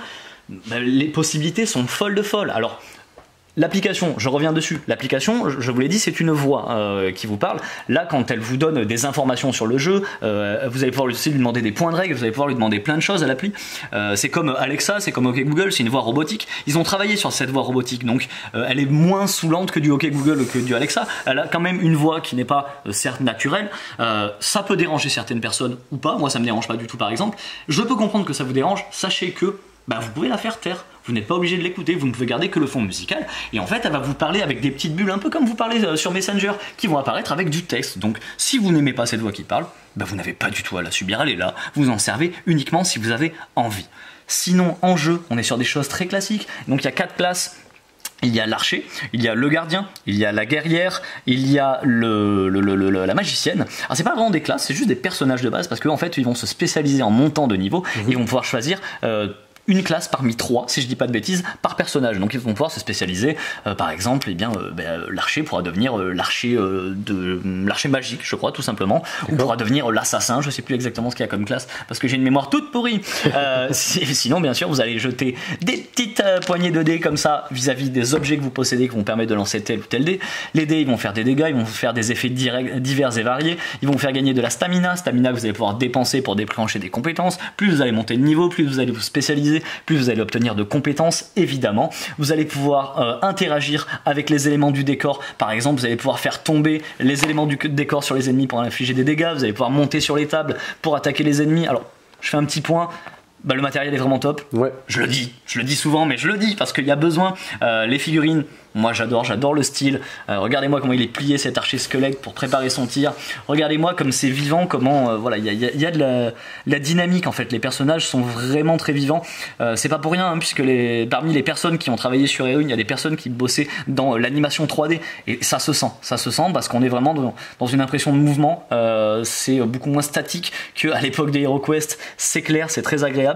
les possibilités sont folles de folles. Alors l'application, je reviens dessus, l'application, je vous l'ai dit, c'est une voix qui vous parle. Là, quand elle vous donne des informations sur le jeu, vous allez pouvoir aussi lui demander des points de règle, vous allez pouvoir lui demander plein de choses à l'appli. C'est comme Alexa, c'est comme OK Google, c'est une voix robotique. Ils ont travaillé sur cette voix robotique, donc elle est moins saoulante que du OK Google ou que du Alexa. Elle a quand même une voix qui n'est pas certes naturelle. Ça peut déranger certaines personnes ou pas. Moi, ça me dérange pas du tout, par exemple. Je peux comprendre que ça vous dérange. Sachez que vous pouvez la faire taire. Vous n'êtes pas obligé de l'écouter, vous ne pouvez garder que le fond musical. Et en fait, elle va vous parler avec des petites bulles, un peu comme vous parlez sur Messenger, qui vont apparaître avec du texte. Donc, si vous n'aimez pas cette voix qui parle, vous n'avez pas du tout à la subir, elle est là. Vous en servez uniquement si vous avez envie. Sinon, en jeu, on est sur des choses très classiques. Donc, il y a 4 classes. Il y a l'archer, il y a le gardien, il y a la guerrière, il y a la magicienne. Alors c'est pas vraiment des classes, c'est juste des personnages de base parce qu'en fait ils vont se spécialiser en montant de niveau. Ils vont pouvoir choisir une classe parmi 3, si je dis pas de bêtises, par personnage. Donc ils vont pouvoir se spécialiser. Par exemple, l'archer pourra devenir l'archer magique, je crois, tout simplement. Ou pourra devenir l'assassin, je sais plus exactement ce qu'il y a comme classe, parce que j'ai une mémoire toute pourrie. Sinon, bien sûr, vous allez jeter des petites poignées de dés comme ça, vis-à-vis des objets que vous possédez, qui vont permettre de lancer tel ou tel dé. Les dés, ils vont faire des dégâts, ils vont faire des effets divers et variés. Ils vont vous faire gagner de la stamina que vous allez pouvoir dépenser pour déclencher des compétences. Plus vous allez monter de niveau, plus vous allez vous spécialiser, plus vous allez obtenir de compétences, évidemment. Vous allez pouvoir interagir avec les éléments du décor. Par exemple, vous allez pouvoir faire tomber les éléments du décor sur les ennemis pour infliger des dégâts. Vous allez pouvoir monter sur les tables pour attaquer les ennemis. Alors, je fais un petit point. Le matériel est vraiment top. Ouais. Je le dis souvent, mais je le dis parce qu'il y a besoin. Les figurines, moi j'adore le style. Regardez-moi comment il est plié cet archer squelette pour préparer son tir. Regardez-moi comme c'est vivant, comment il y a de la dynamique en fait. Les personnages sont vraiment très vivants. C'est pas pour rien puisque parmi les personnes qui ont travaillé sur Erune, il y a des personnes qui bossaient dans l'animation 3D et ça se sent parce qu'on est vraiment dans une impression de mouvement. C'est beaucoup moins statique qu'à l'époque des HeroQuest. C'est clair, c'est très agréable.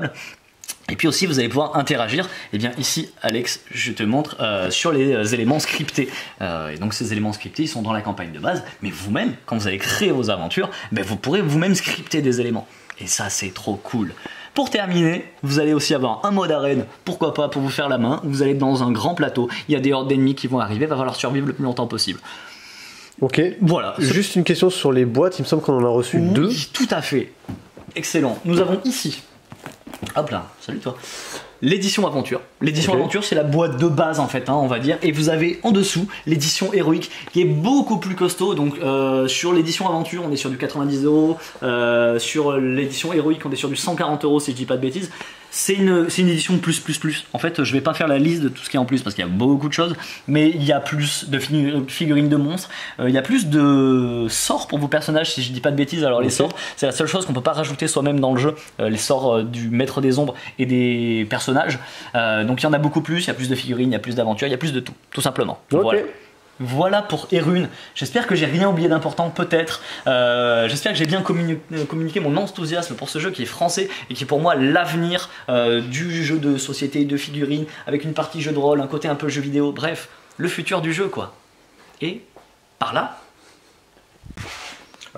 Et puis aussi vous allez pouvoir interagir. Et bien ici Alex, je te montre sur les éléments scriptés. Et donc ces éléments scriptés ils sont dans la campagne de base, mais vous-même quand vous allez créer vos aventures, vous pourrez vous-même scripter des éléments. Et ça c'est trop cool. Pour terminer, vous allez aussi avoir un mode arène, pourquoi pas pour vous faire la main. Vous allez être dans un grand plateau, il y a des hordes d'ennemis qui vont arriver, il va falloir survivre le plus longtemps possible. Ok, voilà. Juste une question sur les boîtes, il me semble qu'on en a reçu 2. Tout à fait. Excellent. Nous avons ici Hop là, salut toi. L'édition aventure. L'édition aventure, c'est la boîte de base en fait, hein, on va dire. Et vous avez en dessous l'édition héroïque qui est beaucoup plus costaud. Donc sur l'édition aventure, on est sur du 90 €. Sur l'édition héroïque, on est sur du 140 € si je dis pas de bêtises. C'est une édition plus. En fait, je vais pas faire la liste de tout ce qui est en plus parce qu'il y a beaucoup de choses, mais il y a plus de figurines de monstres, il y a plus de sorts pour vos personnages si je dis pas de bêtises. Alors les sorts, c'est la seule chose qu'on peut pas rajouter soi-même dans le jeu, les sorts du maître des ombres et des personnages. Donc il y en a beaucoup plus, il y a plus de figurines, il y a plus d'aventures, il y a plus de tout simplement. Ok. Voilà pour Erune. J'espère que j'ai rien oublié d'important, peut-être. J'espère que j'ai bien communiqué mon enthousiasme pour ce jeu qui est français et qui est pour moi l'avenir du jeu de société, de figurines, avec une partie jeu de rôle, un côté un peu jeu vidéo, bref, le futur du jeu quoi. Et par là,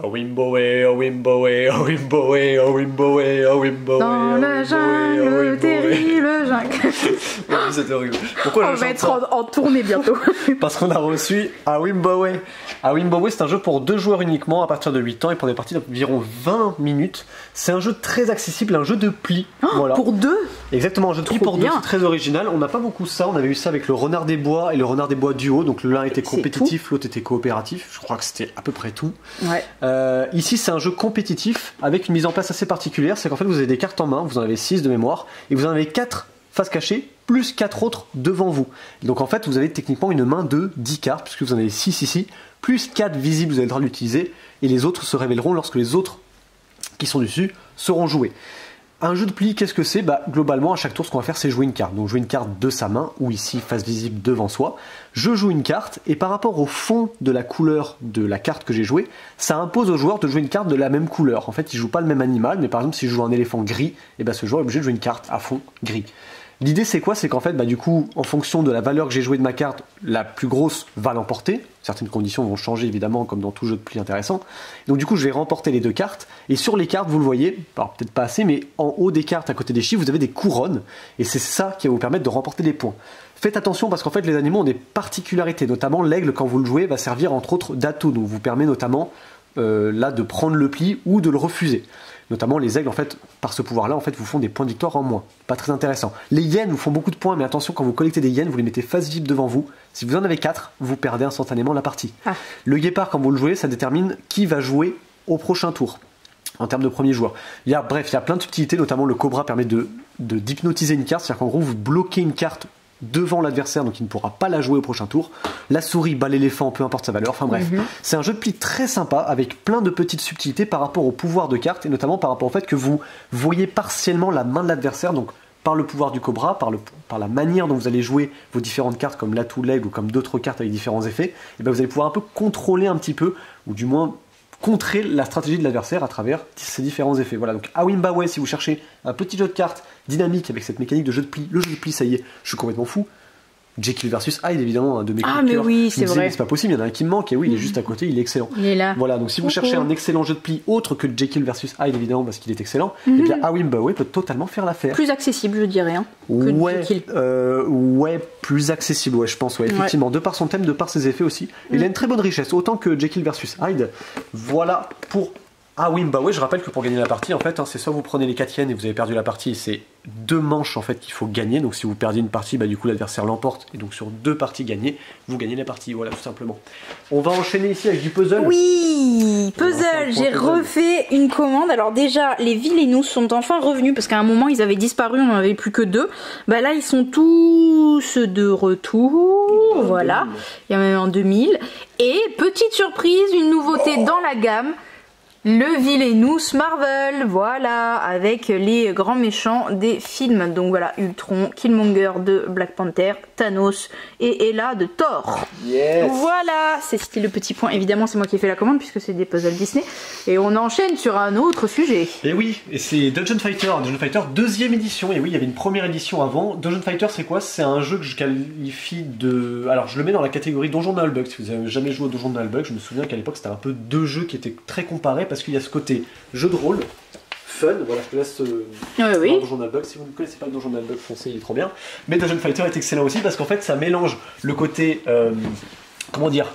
Oh Wimboé, oh Wimboé, oh Wimboé, oh Wimboé, oh Wimboé. Dans la jungle, le terrible jungle. Ouais, c'est horrible. Pourquoi On je va chante être ça en tournée bientôt. Parce qu'on a reçu A Wimboé. A Wimboé, c'est un jeu pour 2 joueurs uniquement à partir de 8 ans et pour des parties d'environ 20 minutes. C'est un jeu très accessible, un jeu de pli. Voilà. Pour 2. Exactement, un jeu de pli Trop pour 2, bien. c'est très original. On n'a pas beaucoup ça, on avait eu ça avec le Renard des Bois et le Renard des Bois duo. Donc l'un était C'est compétitif, l'autre était coopératif. Je crois que c'était à peu près tout. Ouais. Ici, c'est un jeu compétitif avec une mise en place assez particulière. C'est qu'en fait, vous avez des cartes en main, vous en avez 6 de mémoire, et vous en avez 4 face cachée, plus 4 autres devant vous. Donc en fait, vous avez techniquement une main de 10 cartes, puisque vous en avez 6 ici, plus 4 visibles, vous avez le droit de l'utiliser, et les autres se révéleront lorsque les autres qui sont dessus seront joués. Un jeu de pli, qu'est-ce que c'est? Globalement, à chaque tour, ce qu'on va faire, c'est jouer une carte. Donc jouer une carte de sa main, ou ici, face visible devant soi. Je joue une carte, et par rapport au fond de la couleur de la carte que j'ai jouée, ça impose au joueur de jouer une carte de la même couleur. En fait, il joue pas le même animal, mais par exemple, si je joue un éléphant gris, et ce joueur est obligé de jouer une carte à fond gris. L'idée c'est quoi? C'est qu'en fait, du coup, en fonction de la valeur que j'ai jouée de ma carte, la plus grosse va l'emporter. Certaines conditions vont changer évidemment, comme dans tout jeu de pli intéressant. Donc du coup, je vais remporter les 2 cartes. Et sur les cartes, vous le voyez, alors peut-être pas assez, mais en haut des cartes, à côté des chiffres, vous avez des couronnes. Et c'est ça qui va vous permettre de remporter des points. Faites attention parce qu'en fait, les animaux ont des particularités. Notamment, l'aigle, quand vous le jouez, va servir entre autres d'atout. Donc vous permet notamment là de prendre le pli ou de le refuser. Notamment les aigles, en fait, par ce pouvoir-là, en fait, vous font des points de victoire en moins. Pas très intéressant. Les hyènes vous font beaucoup de points, mais attention, quand vous collectez des hyènes, vous les mettez face vive devant vous. Si vous en avez 4, vous perdez instantanément la partie. Le guépard, quand vous le jouez, ça détermine qui va jouer au prochain tour. En termes de premier joueur. Il y a plein de subtilités, notamment le cobra permet d'hypnotiser une carte, c'est-à-dire qu'en gros, vous bloquez une carte devant l'adversaire, donc il ne pourra pas la jouer au prochain tour. La souris bat l'éléphant, peu importe sa valeur. Enfin bref, c'est un jeu de pli très sympa avec plein de petites subtilités par rapport au pouvoir de carte et notamment par rapport au fait que vous voyez partiellement la main de l'adversaire, donc par le pouvoir du cobra, par la manière dont vous allez jouer vos différentes cartes comme l'atout, l'aigle ou comme d'autres cartes avec différents effets, et vous allez pouvoir un peu contrôler un petit peu, ou du moins contrer la stratégie de l'adversaire à travers ces différents effets. Voilà, donc A Wimboé, si vous cherchez un petit jeu de cartes dynamique avec cette mécanique de jeu de pli, le jeu de pli, ça y est, je suis complètement fou. Jekyll versus Hyde, évidemment, un de mes coups de mais cœur. oui, Je c'est me disais, vrai. mais c'est pas possible, il y en a un qui me manque, et oui, il est juste à côté, il est excellent. Il est là. Voilà, donc si vous cherchez un excellent jeu de pli autre que Jekyll versus Hyde, évidemment, parce qu'il est excellent, et bien A Wimboé peut totalement faire l'affaire. Plus accessible, je dirais. Que Jekyll. Ouais, plus accessible, ouais, je pense, ouais, effectivement, de par son thème, de par ses effets aussi. Il a une très bonne richesse, autant que Jekyll versus Hyde. Voilà pour A Wimboé. Je rappelle que pour gagner la partie, en fait, c'est soit vous prenez les 4 yens et vous avez perdu la partie, et c'est 2 manches en fait qu'il faut gagner. Donc si vous perdez une partie, du coup l'adversaire l'emporte, et donc sur 2 parties gagnées, vous gagnez la partie. Voilà, tout simplement. On va enchaîner ici avec du puzzle. Oui, puzzle. J'ai refait une commande. Alors déjà, les Villainous sont enfin revenus parce qu'à un moment ils avaient disparu, on n'en avait plus que 2. Là, ils sont tous de retour. Voilà, il y a même en 2000. Et petite surprise, une nouveauté dans la gamme. Le Villainous Marvel, voilà, avec les grands méchants des films. Donc voilà, Ultron, Killmonger de Black Panther, Thanos et Hela de Thor. Yes. Voilà, c'est style le petit point. Évidemment, c'est moi qui ai fait la commande puisque c'est des puzzles Disney. Et on enchaîne sur un autre sujet. Et oui, et c'est Dungeon Fighter 2e édition. Et oui, il y avait une première édition avant. Dungeon Fighter, c'est quoi? C'est un jeu que je qualifie de... Alors, je le mets dans la catégorie Donjon Nullbug. Si vous avez jamais joué au Donjon Nullbug, je me souviens qu'à l'époque, c'était un peu 2 jeux qui étaient très comparés parce qu'il y a ce côté jeu de rôle, fun. Voilà, je te laisse Oui. Donjon Nullbug. Si vous ne connaissez pas le Donjon Nullbug, foncez, il est trop bien. Mais Dungeon Fighter est excellent aussi parce qu'en fait, ça mélange le côté comment dire,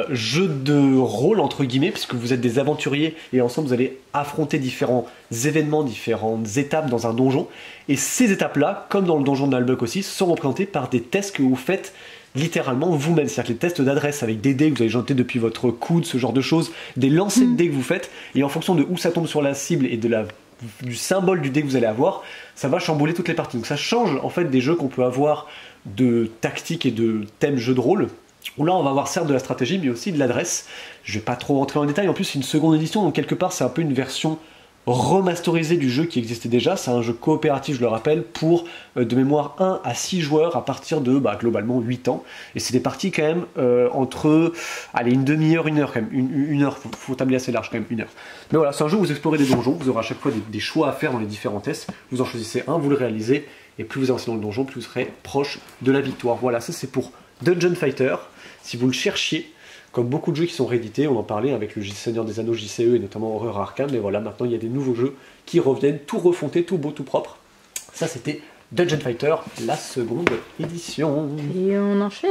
jeu de rôle entre guillemets, puisque vous êtes des aventuriers et ensemble vous allez affronter différents événements, différentes étapes dans un donjon. Et ces étapes-là, comme dans le donjon de Nullbuck aussi, sont représentées par des tests que vous faites littéralement vous-même, c'est-à-dire les tests d'adresse avec des dés que vous allez jeter depuis votre coude, ce genre de choses, des lancers de dés que vous faites, et en fonction de où ça tombe sur la cible et du symbole du dé que vous allez avoir, ça va chambouler toutes les parties. Donc ça change en fait des jeux qu'on peut avoir de tactique et de thème jeu de rôle, où là on va avoir certes de la stratégie mais aussi de l'adresse. Je vais pas trop rentrer en détail, en plus c'est une seconde édition, donc quelque part c'est un peu une version remasterisé du jeu qui existait déjà. C'est un jeu coopératif, je le rappelle, pour de mémoire 1 à 6 joueurs à partir de globalement 8 ans. Et c'est des parties quand même entre une demi-heure, une heure quand même. Une heure, faut tabler assez large quand même, une heure. Mais voilà, c'est un jeu où vous explorez des donjons, vous aurez à chaque fois des choix à faire dans les différents tests. Vous en choisissez un, vous le réalisez, et plus vous avancez dans le donjon, plus vous serez proche de la victoire. Voilà, ça c'est pour Dungeon Fighter. Si vous le cherchiez, comme beaucoup de jeux qui sont réédités, on en parlait avec le Seigneur des Anneaux JCE et notamment Horreur Arcane, mais voilà, maintenant il y a des nouveaux jeux qui reviennent, tout refontés, tout beau, tout propre. Ça c'était Dungeon Fighter, la seconde édition. Et on enchaîne.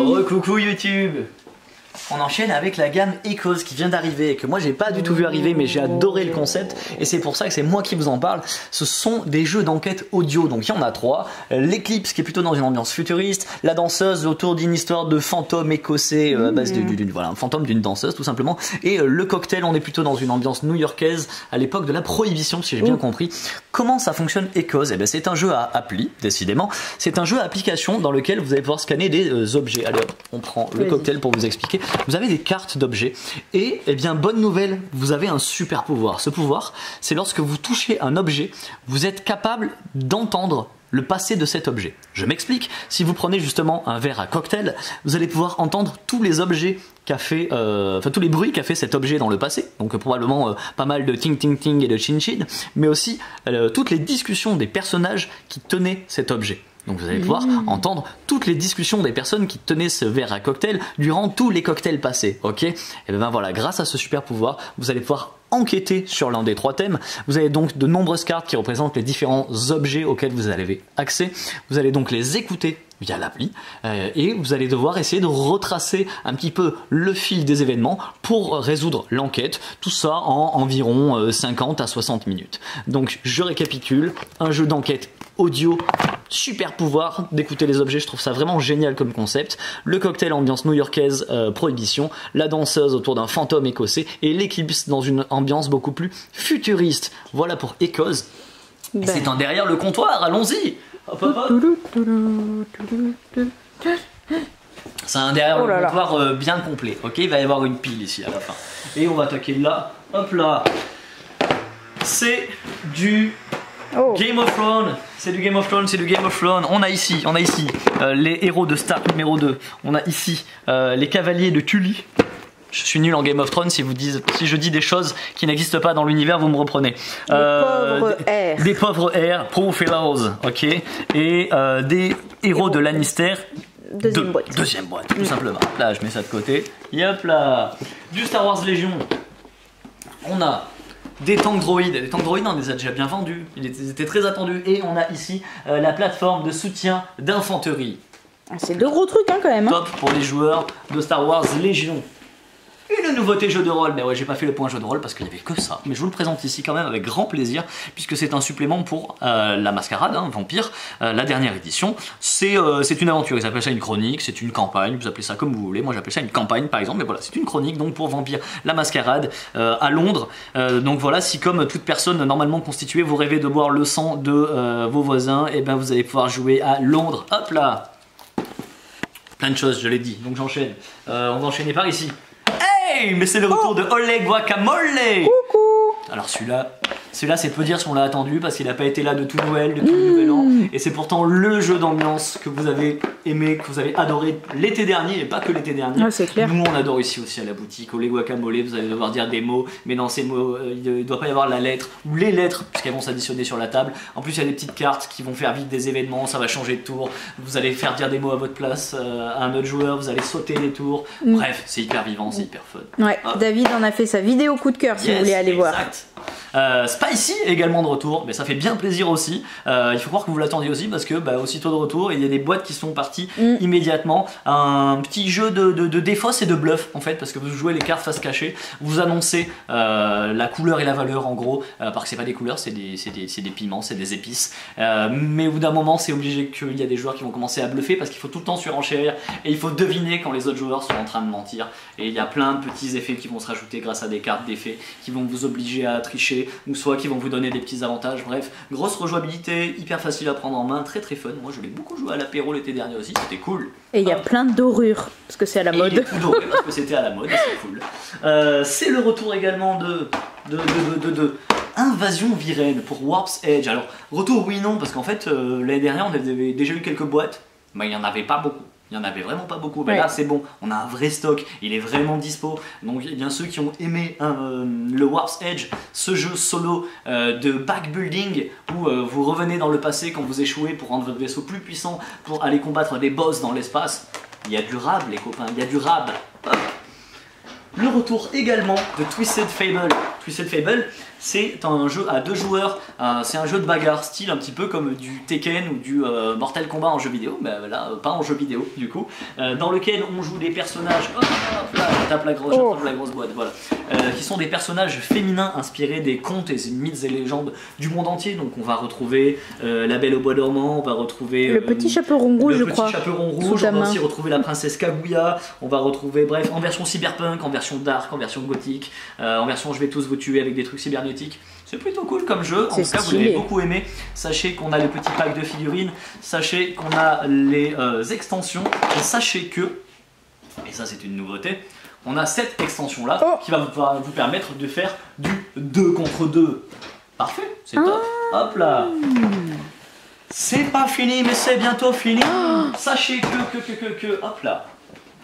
Oh coucou YouTube. On enchaîne avec la gamme Echoes qui vient d'arriver et que moi j'ai pas du tout vu arriver, mais j'ai adoré le concept et c'est pour ça que c'est moi qui vous en parle. Ce sont des jeux d'enquête audio, donc il y en a 3. L'Eclipse qui est plutôt dans une ambiance futuriste, la danseuse autour d'une histoire de fantôme écossais à base voilà, un fantôme d'une danseuse tout simplement, et le cocktail, on est plutôt dans une ambiance new-yorkaise à l'époque de la prohibition si j'ai bien compris. Comment ça fonctionne Echoes? Eh bien c'est un jeu à appli, décidément. C'est un jeu à application dans lequel vous allez pouvoir scanner des objets. Allez hop, on prend le cocktail pour vous expliquer. Vous avez des cartes d'objets et, eh bien, bonne nouvelle, vous avez un super pouvoir. Ce pouvoir, c'est lorsque vous touchez un objet, vous êtes capable d'entendre le passé de cet objet. Je m'explique. Si vous prenez justement un verre à cocktail, vous allez pouvoir entendre tous les objets qu'a fait, tous les bruits qu'a fait cet objet dans le passé. Donc probablement pas mal de ting ting ting et de chin chin, mais aussi toutes les discussions des personnages qui tenaient cet objet. Donc vous allez pouvoir entendre toutes les discussions des personnes qui tenaient ce verre à cocktail durant tous les cocktails passés, ok? Et bien voilà, grâce à ce super pouvoir, vous allez pouvoir enquêter sur l'un des 3 thèmes. Vous avez donc de nombreuses cartes qui représentent les différents objets auxquels vous avez accès. Vous allez donc les écouter via l'appli et vous allez devoir essayer de retracer un petit peu le fil des événements pour résoudre l'enquête, tout ça en environ 50 à 60 minutes. Donc je récapitule, un jeu d'enquête audio, super pouvoir d'écouter les objets, je trouve ça vraiment génial comme concept. Le cocktail ambiance new-yorkaise prohibition, la danseuse autour d'un fantôme écossais et l'éclipse dans une ambiance beaucoup plus futuriste. Voilà pour Echoes. Ben. C'est un derrière le comptoir, allons-y. Hop, hop, hop. C'est un derrière le comptoir bien complet, ok? Il va y avoir une pile ici à la fin. Et on va attaquer là, hop là. C'est du Game of Thrones, c'est du Game of Thrones, c'est du Game of Thrones. On a ici les héros de Stark numéro 2. On a ici les cavaliers de Tully. Je suis nul en Game of Thrones, si je dis des choses qui n'existent pas dans l'univers, vous me reprenez. Des pauvres airs, poor fellows, ok. Et des héros de Lannister. Deuxième boîte, tout simplement. Là, je mets ça de côté. Yop là. Du Star Wars Légion. On a des tanks droïdes. Les tanks droïdes, on les a déjà bien vendus. Ils étaient très attendus. Et on a ici la plateforme de soutien d'infanterie. C'est 2 gros trucs hein, quand même. Top pour les joueurs de Star Wars Légion. Une nouveauté jeu de rôle, mais ouais, j'ai pas fait le point jeu de rôle parce qu'il n'y avait que ça. Mais je vous le présente ici quand même avec grand plaisir, puisque c'est un supplément pour la Mascarade, hein, Vampire, la dernière édition. C'est une aventure, ils appellent ça une chronique, c'est une campagne, vous appelez ça comme vous voulez. Moi j'appelle ça une campagne par exemple, mais voilà, c'est une chronique donc pour Vampire, la Mascarade, à Londres. Donc voilà, si comme toute personne normalement constituée, vous rêvez de boire le sang de vos voisins, et ben vous allez pouvoir jouer à Londres. Hop là! Plein de choses, je l'ai dit, donc j'enchaîne. On va enchaîner par ici. Hey, mais c'est le retour de Oleg Guacamole. Coucou. Alors celui-là c'est peu dire si on l'a attendu parce qu'il n'a pas été là de tout Noël, de tout le Nouvel An. Et c'est pourtant le jeu d'ambiance que vous avez aimé, que vous avez adoré l'été dernier et pas que l'été dernier. Ah, c'est clair. Nous on adore ici aussi à la boutique. Oleg Guacamole, vous allez devoir dire des mots, mais dans ces mots il ne doit pas y avoir la lettre ou les lettres puisqu'elles vont s'additionner sur la table. En plus il y a des petites cartes qui vont faire vite des événements, ça va changer de tour. Vous allez faire dire des mots à votre place à un autre joueur, vous allez sauter les tours. Bref, c'est hyper vivant, c'est hyper fun. Ouais, David en a fait sa vidéo coup de cœur si vous voulez aller voir. Spicy est également de retour, mais ça fait bien plaisir aussi. Il faut croire que vous l'attendiez aussi parce que aussitôt de retour, il y a des boîtes qui sont parties immédiatement. Un petit jeu de défausse et de bluff en fait, parce que vous jouez les cartes face cachée, vous annoncez la couleur et la valeur en gros, parce que c'est pas des couleurs, c'est des piments, c'est des épices. Mais au bout d'un moment, c'est obligé qu'il y a des joueurs qui vont commencer à bluffer parce qu'il faut tout le temps surenchérir et il faut deviner quand les autres joueurs sont en train de mentir. Et il y a plein de petits effets qui vont se rajouter grâce à des cartes d'effets qui vont vous obliger à tricher ou soit qui vont vous donner des petits avantages. Bref, grosse rejouabilité, hyper facile à prendre en main, très très fun. Moi je l'ai beaucoup joué à l'apéro l'été dernier aussi, c'était cool. Et il y a plein de dorures parce que c'est à la mode. Il est tout doré parce que c'était à la mode, c'est cool. C'est le retour également de Invasion Viren pour Warp's Edge. Alors retour oui non parce qu'en fait l'année dernière on avait déjà eu quelques boîtes, mais il n'y en avait pas beaucoup. Il n'y en avait vraiment pas beaucoup, mais ouais. Là c'est bon, on a un vrai stock, il est vraiment dispo. Donc eh bien ceux qui ont aimé le Warp's Edge, ce jeu solo de backbuilding où vous revenez dans le passé quand vous échouez pour rendre votre vaisseau plus puissant, pour aller combattre des boss dans l'espace, il y a du rab les copains, il y a du rab. Hop. Le retour également de Twisted Fable. Twisted Fable, c'est un jeu à 2 joueurs, c'est un jeu de bagarre, style un petit peu comme du Tekken ou du Mortal Kombat en jeu vidéo, mais là, pas en jeu vidéo du coup, dans lequel on joue des personnages, hop là, je tape la grosse boîte, voilà, qui sont des personnages féminins inspirés des contes et mythes et légendes du monde entier. Donc on va retrouver La Belle au Bois dormant, on va retrouver le petit chaperon rouge, je crois. Le petit chaperon rouge, on va aussi retrouver la princesse Kaguya, on va retrouver, bref, en version cyberpunk, en version dark, en version gothique, en version je vais tous vous tuer avec des trucs cybernétiques. C'est plutôt cool comme jeu, en tout cas vous l'avez beaucoup aimé. Sachez qu'on a les petits packs de figurines, sachez qu'on a les extensions, et sachez que, et ça c'est une nouveauté, on a cette extension là qui va vous permettre de faire du 2 contre 2. Parfait, c'est top. Hop là. C'est pas fini mais c'est bientôt fini. Sachez que, hop là.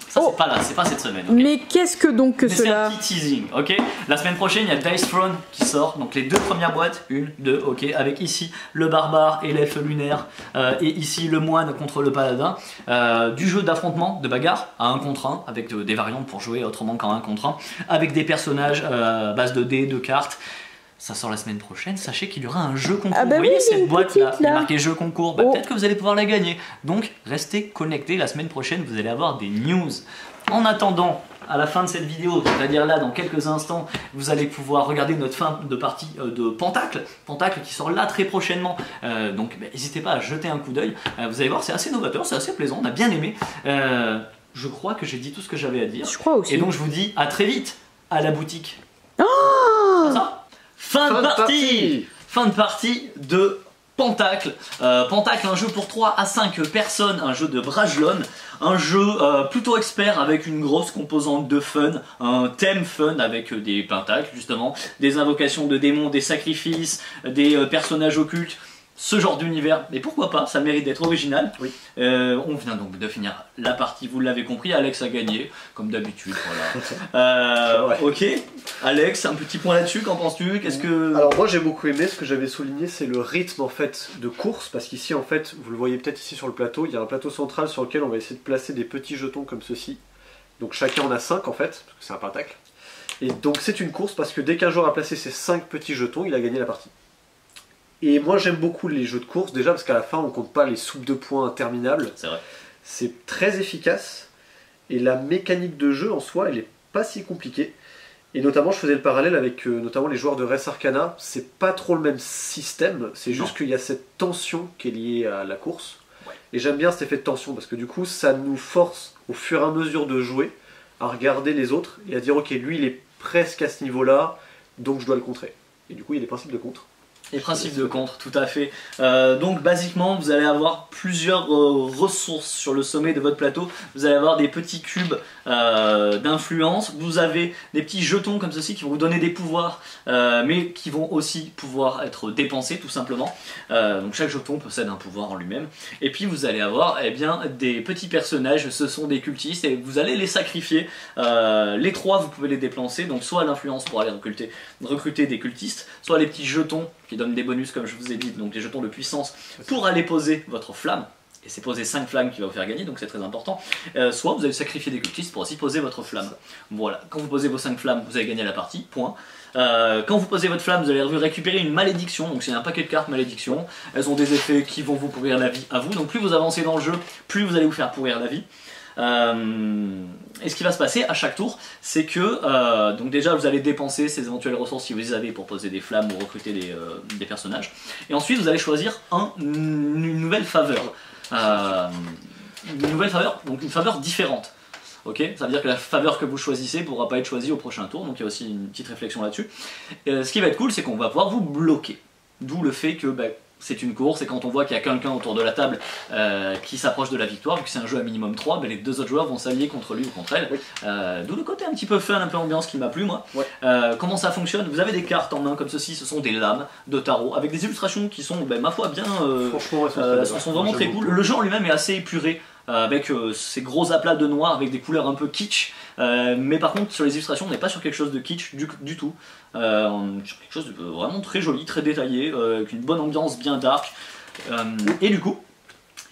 Ça c'est pas là, c'est pas cette semaine. Okay. Mais qu'est-ce que donc que cela? C'est un petit teasing, ok. La semaine prochaine, il y a Dice Throne qui sort, donc les 2 premières boîtes, 1, 2, ok, avec ici le barbare et l'elfe lunaire, et ici le moine contre le paladin, du jeu d'affrontement, de bagarre, à 1 contre 1, avec des variantes pour jouer autrement qu'en 1 contre 1, avec des personnages à base de dés, de cartes. Ça sort la semaine prochaine, sachez qu'il y aura un jeu concours. Ah bah vous voyez oui, cette boîte là, il y a là marqué jeu concours, peut-être que vous allez pouvoir la gagner. Donc restez connectés, la semaine prochaine vous allez avoir des news. En attendant, à la fin de cette vidéo, c'est-à-dire là dans quelques instants, vous allez pouvoir regarder notre fin de partie de Pentacle qui sort là très prochainement. Donc n'hésitez pas à jeter un coup d'œil, vous allez voir c'est assez novateur, c'est assez plaisant, on a bien aimé. Je crois que j'ai dit tout ce que j'avais à dire. Je crois aussi. Et donc je vous dis à très vite à la boutique. Oh C'est ça ? Fin de partie de Pentacle. Pentacle, un jeu pour 3 à 5 personnes, un jeu de Brajlon, un jeu plutôt expert avec une grosse composante de fun, un thème fun avec des pentacles justement, des invocations de démons, des sacrifices, des personnages occultes. Ce genre d'univers, mais pourquoi pas, ça mérite d'être original. Oui. On vient donc de finir la partie, vous l'avez compris, Alex a gagné, comme d'habitude, voilà. Ok, Alex, un petit point là-dessus, qu'en penses-tu? Qu'est-ce que... Alors moi j'ai beaucoup aimé, ce que j'avais souligné c'est le rythme en fait de course, parce qu'ici en fait, vous le voyez peut-être ici sur le plateau, il y a un plateau central sur lequel on va essayer de placer des petits jetons comme ceci. Donc chacun en a 5 en fait, parce que c'est un pentacle. Et donc c'est une course parce que dès qu'un joueur a placé ses 5 petits jetons, il a gagné la partie. Et moi j'aime beaucoup les jeux de course, déjà parce qu'à la fin on compte pas les soupes de points interminables. C'est vrai. C'est très efficace, et la mécanique de jeu en soi elle est pas si compliquée. Et notamment je faisais le parallèle avec notamment les joueurs de Res Arcana, c'est pas trop le même système, c'est juste qu'il y a cette tension qui est liée à la course. Ouais. Et j'aime bien cet effet de tension, parce que du coup ça nous force au fur et à mesure de jouer, à regarder les autres, et à dire ok lui il est presque à ce niveau là, donc je dois le contrer. Et du coup il y a des principes de contre. Les principes de contre, tout à fait. Donc basiquement, vous allez avoir plusieurs ressources sur le sommet de votre plateau. Vous allez avoir des petits cubes d'influence. Vous avez des petits jetons comme ceci qui vont vous donner des pouvoirs, mais qui vont aussi pouvoir être dépensés tout simplement. Donc chaque jeton possède un pouvoir en lui-même. Et puis vous allez avoir bien, des petits personnages, ce sont des cultistes, et vous allez les sacrifier. Les 3, vous pouvez les déplacer, donc soit l'influence pour aller recruter des cultistes, soit les petits jetons qui donnent des bonus comme je vous ai dit, donc des jetons de puissance pour aller poser votre flamme. et c'est poser 5 flammes qui va vous faire gagner, donc c'est très important. Soit vous allez sacrifier des cultistes pour aussi poser votre flamme. Voilà, quand vous posez vos 5 flammes, vous avez gagné la partie, point. Quand vous posez votre flamme, vous allez récupérer une malédiction, donc c'est un paquet de cartes malédiction. Elles ont des effets qui vont vous pourrir la vie à vous, donc plus vous avancez dans le jeu, plus vous allez vous faire pourrir la vie. Et ce qui va se passer à chaque tour, c'est que donc déjà vous allez dépenser ces éventuelles ressources si vous les avez pour poser des flammes ou recruter des personnages. Et ensuite vous allez choisir une nouvelle faveur. Donc une faveur différente. Ok, ça veut dire que la faveur que vous choisissez ne pourra pas être choisie au prochain tour, donc il y a aussi une petite réflexion là-dessus. Ce qui va être cool, c'est qu'on va pouvoir vous bloquer. D'où le fait que c'est une course, et quand on voit qu'il y a quelqu'un autour de la table qui s'approche de la victoire, vu que c'est un jeu à minimum 3, les 2 autres joueurs vont s'allier contre lui ou contre elle. Oui. D'où le côté un petit peu fun, un peu ambiance qui m'a plu moi. Ouais. Comment ça fonctionne? Vous avez des cartes en main comme ceci, ce sont des lames de tarot, avec des illustrations qui sont, ma foi, bien... Franchement, elles sont vraiment très cool. Le jeu en lui-même est assez épuré, avec ces gros aplats de noir, avec des couleurs un peu kitsch. Mais par contre sur les illustrations on n'est pas sur quelque chose de kitsch du tout, sur quelque chose de vraiment très joli, très détaillé, avec une bonne ambiance bien dark, et du coup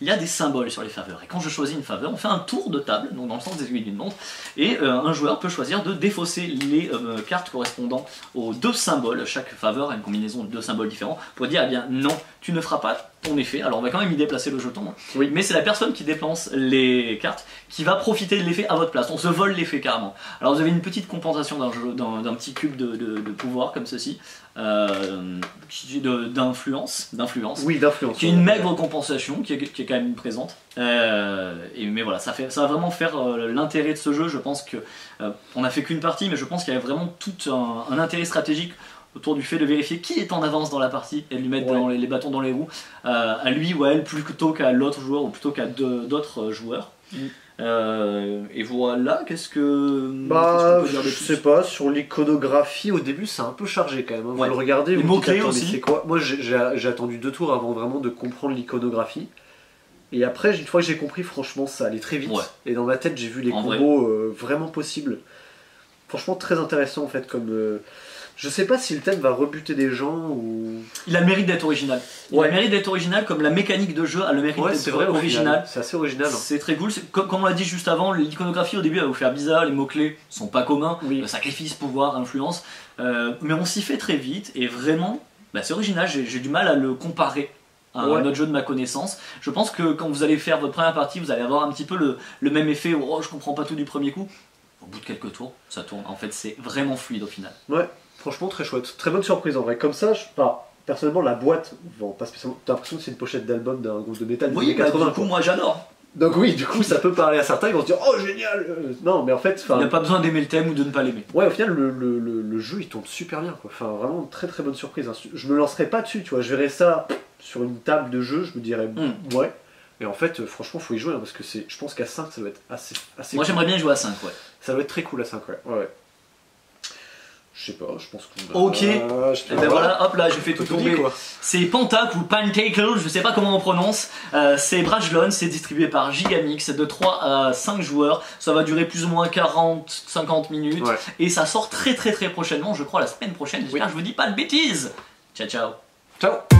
il y a des symboles sur les faveurs, et quand je choisis une faveur on fait un tour de table, donc dans le sens des aiguilles d'une montre, et un joueur peut choisir de défausser les cartes correspondant aux 2 symboles. Chaque faveur a une combinaison de 2 symboles différents pour dire eh bien non, tu ne feras pas ton effet. Alors on va quand même y déplacer le jeton, oui, mais c'est la personne qui dépense les cartes qui va profiter de l'effet à votre place. On se vole l'effet carrément. Alors vous avez une petite compensation d'un petit cube de pouvoir comme ceci, d'influence, oui, d'influence, qui est une maigre compensation qui est quand même présente. Mais voilà, ça va vraiment faire l'intérêt de ce jeu. Je pense que on n'a fait qu'une partie, mais je pense qu'il y a vraiment tout un intérêt stratégique autour du fait de vérifier qui est en avance dans la partie et de lui mettre les bâtons dans les roues, à lui ou à elle plutôt qu'à l'autre joueur ou plutôt qu'à d'autres joueurs. Et voilà, qu'est-ce que peut dire de plus? Je sais pas, sur l'iconographie au début c'est un peu chargé quand même, hein. Vous le regardez, les mots-clés aussi. C'est quoi? Moi j'ai attendu 2 tours avant vraiment de comprendre l'iconographie. Et après, une fois que j'ai compris, franchement ça allait très vite. Et dans ma tête j'ai vu les combos vraiment possibles. Franchement très intéressant en fait comme... Je sais pas si le thème va rebuter des gens ou... Il a le mérite d'être original. Il a le mérite d'être original, comme la mécanique de jeu a le mérite d'être original. C'est assez original. Hein. C'est très cool. Comme on l'a dit juste avant, l'iconographie au début elle va vous faire bizarre, les mots-clés sont pas communs, le sacrifice, pouvoir, influence. Mais on s'y fait très vite et vraiment, c'est original. J'ai du mal à le comparer à un autre jeu de ma connaissance. Je pense que quand vous allez faire votre première partie, vous allez avoir un petit peu le même effet, je comprends pas tout du premier coup. Au bout de quelques tours, ça tourne. En fait, c'est vraiment fluide au final. Ouais. Franchement très chouette, très bonne surprise en vrai. Comme ça, personnellement la boîte, pas spécialement. T'as l'impression que c'est une pochette d'album d'un groupe de métal des années 80. Du coup moi j'adore. Donc oui, du coup ça peut parler à certains, ils vont se dire oh génial. Non mais en fait, il n'y a pas besoin d'aimer le thème ou de ne pas l'aimer. Ouais, au final le jeu il tombe super bien quoi. Enfin vraiment très très bonne surprise. Hein. Je me lancerai pas dessus, tu vois. Je verrais ça sur une table de jeu, je me dirais ouais. Et en fait franchement faut y jouer hein, parce que je pense qu'à 5 ça doit être assez moi cool. j'aimerais bien jouer à 5 Ça doit être très cool à 5 ouais. Je sais pas, je pense qu'on Ok, et ben voilà, hop là j'ai fait tout tomber. C'est Pentacle ou Pentacle, je sais pas comment on prononce. C'est Brajlon, c'est distribué par Gigamix, de 3 à 5 joueurs. Ça va durer plus ou moins 40-50 minutes. Et ça sort très prochainement, je crois la semaine prochaine. J'espère que je vous dis pas de bêtises. Ciao ciao. Ciao.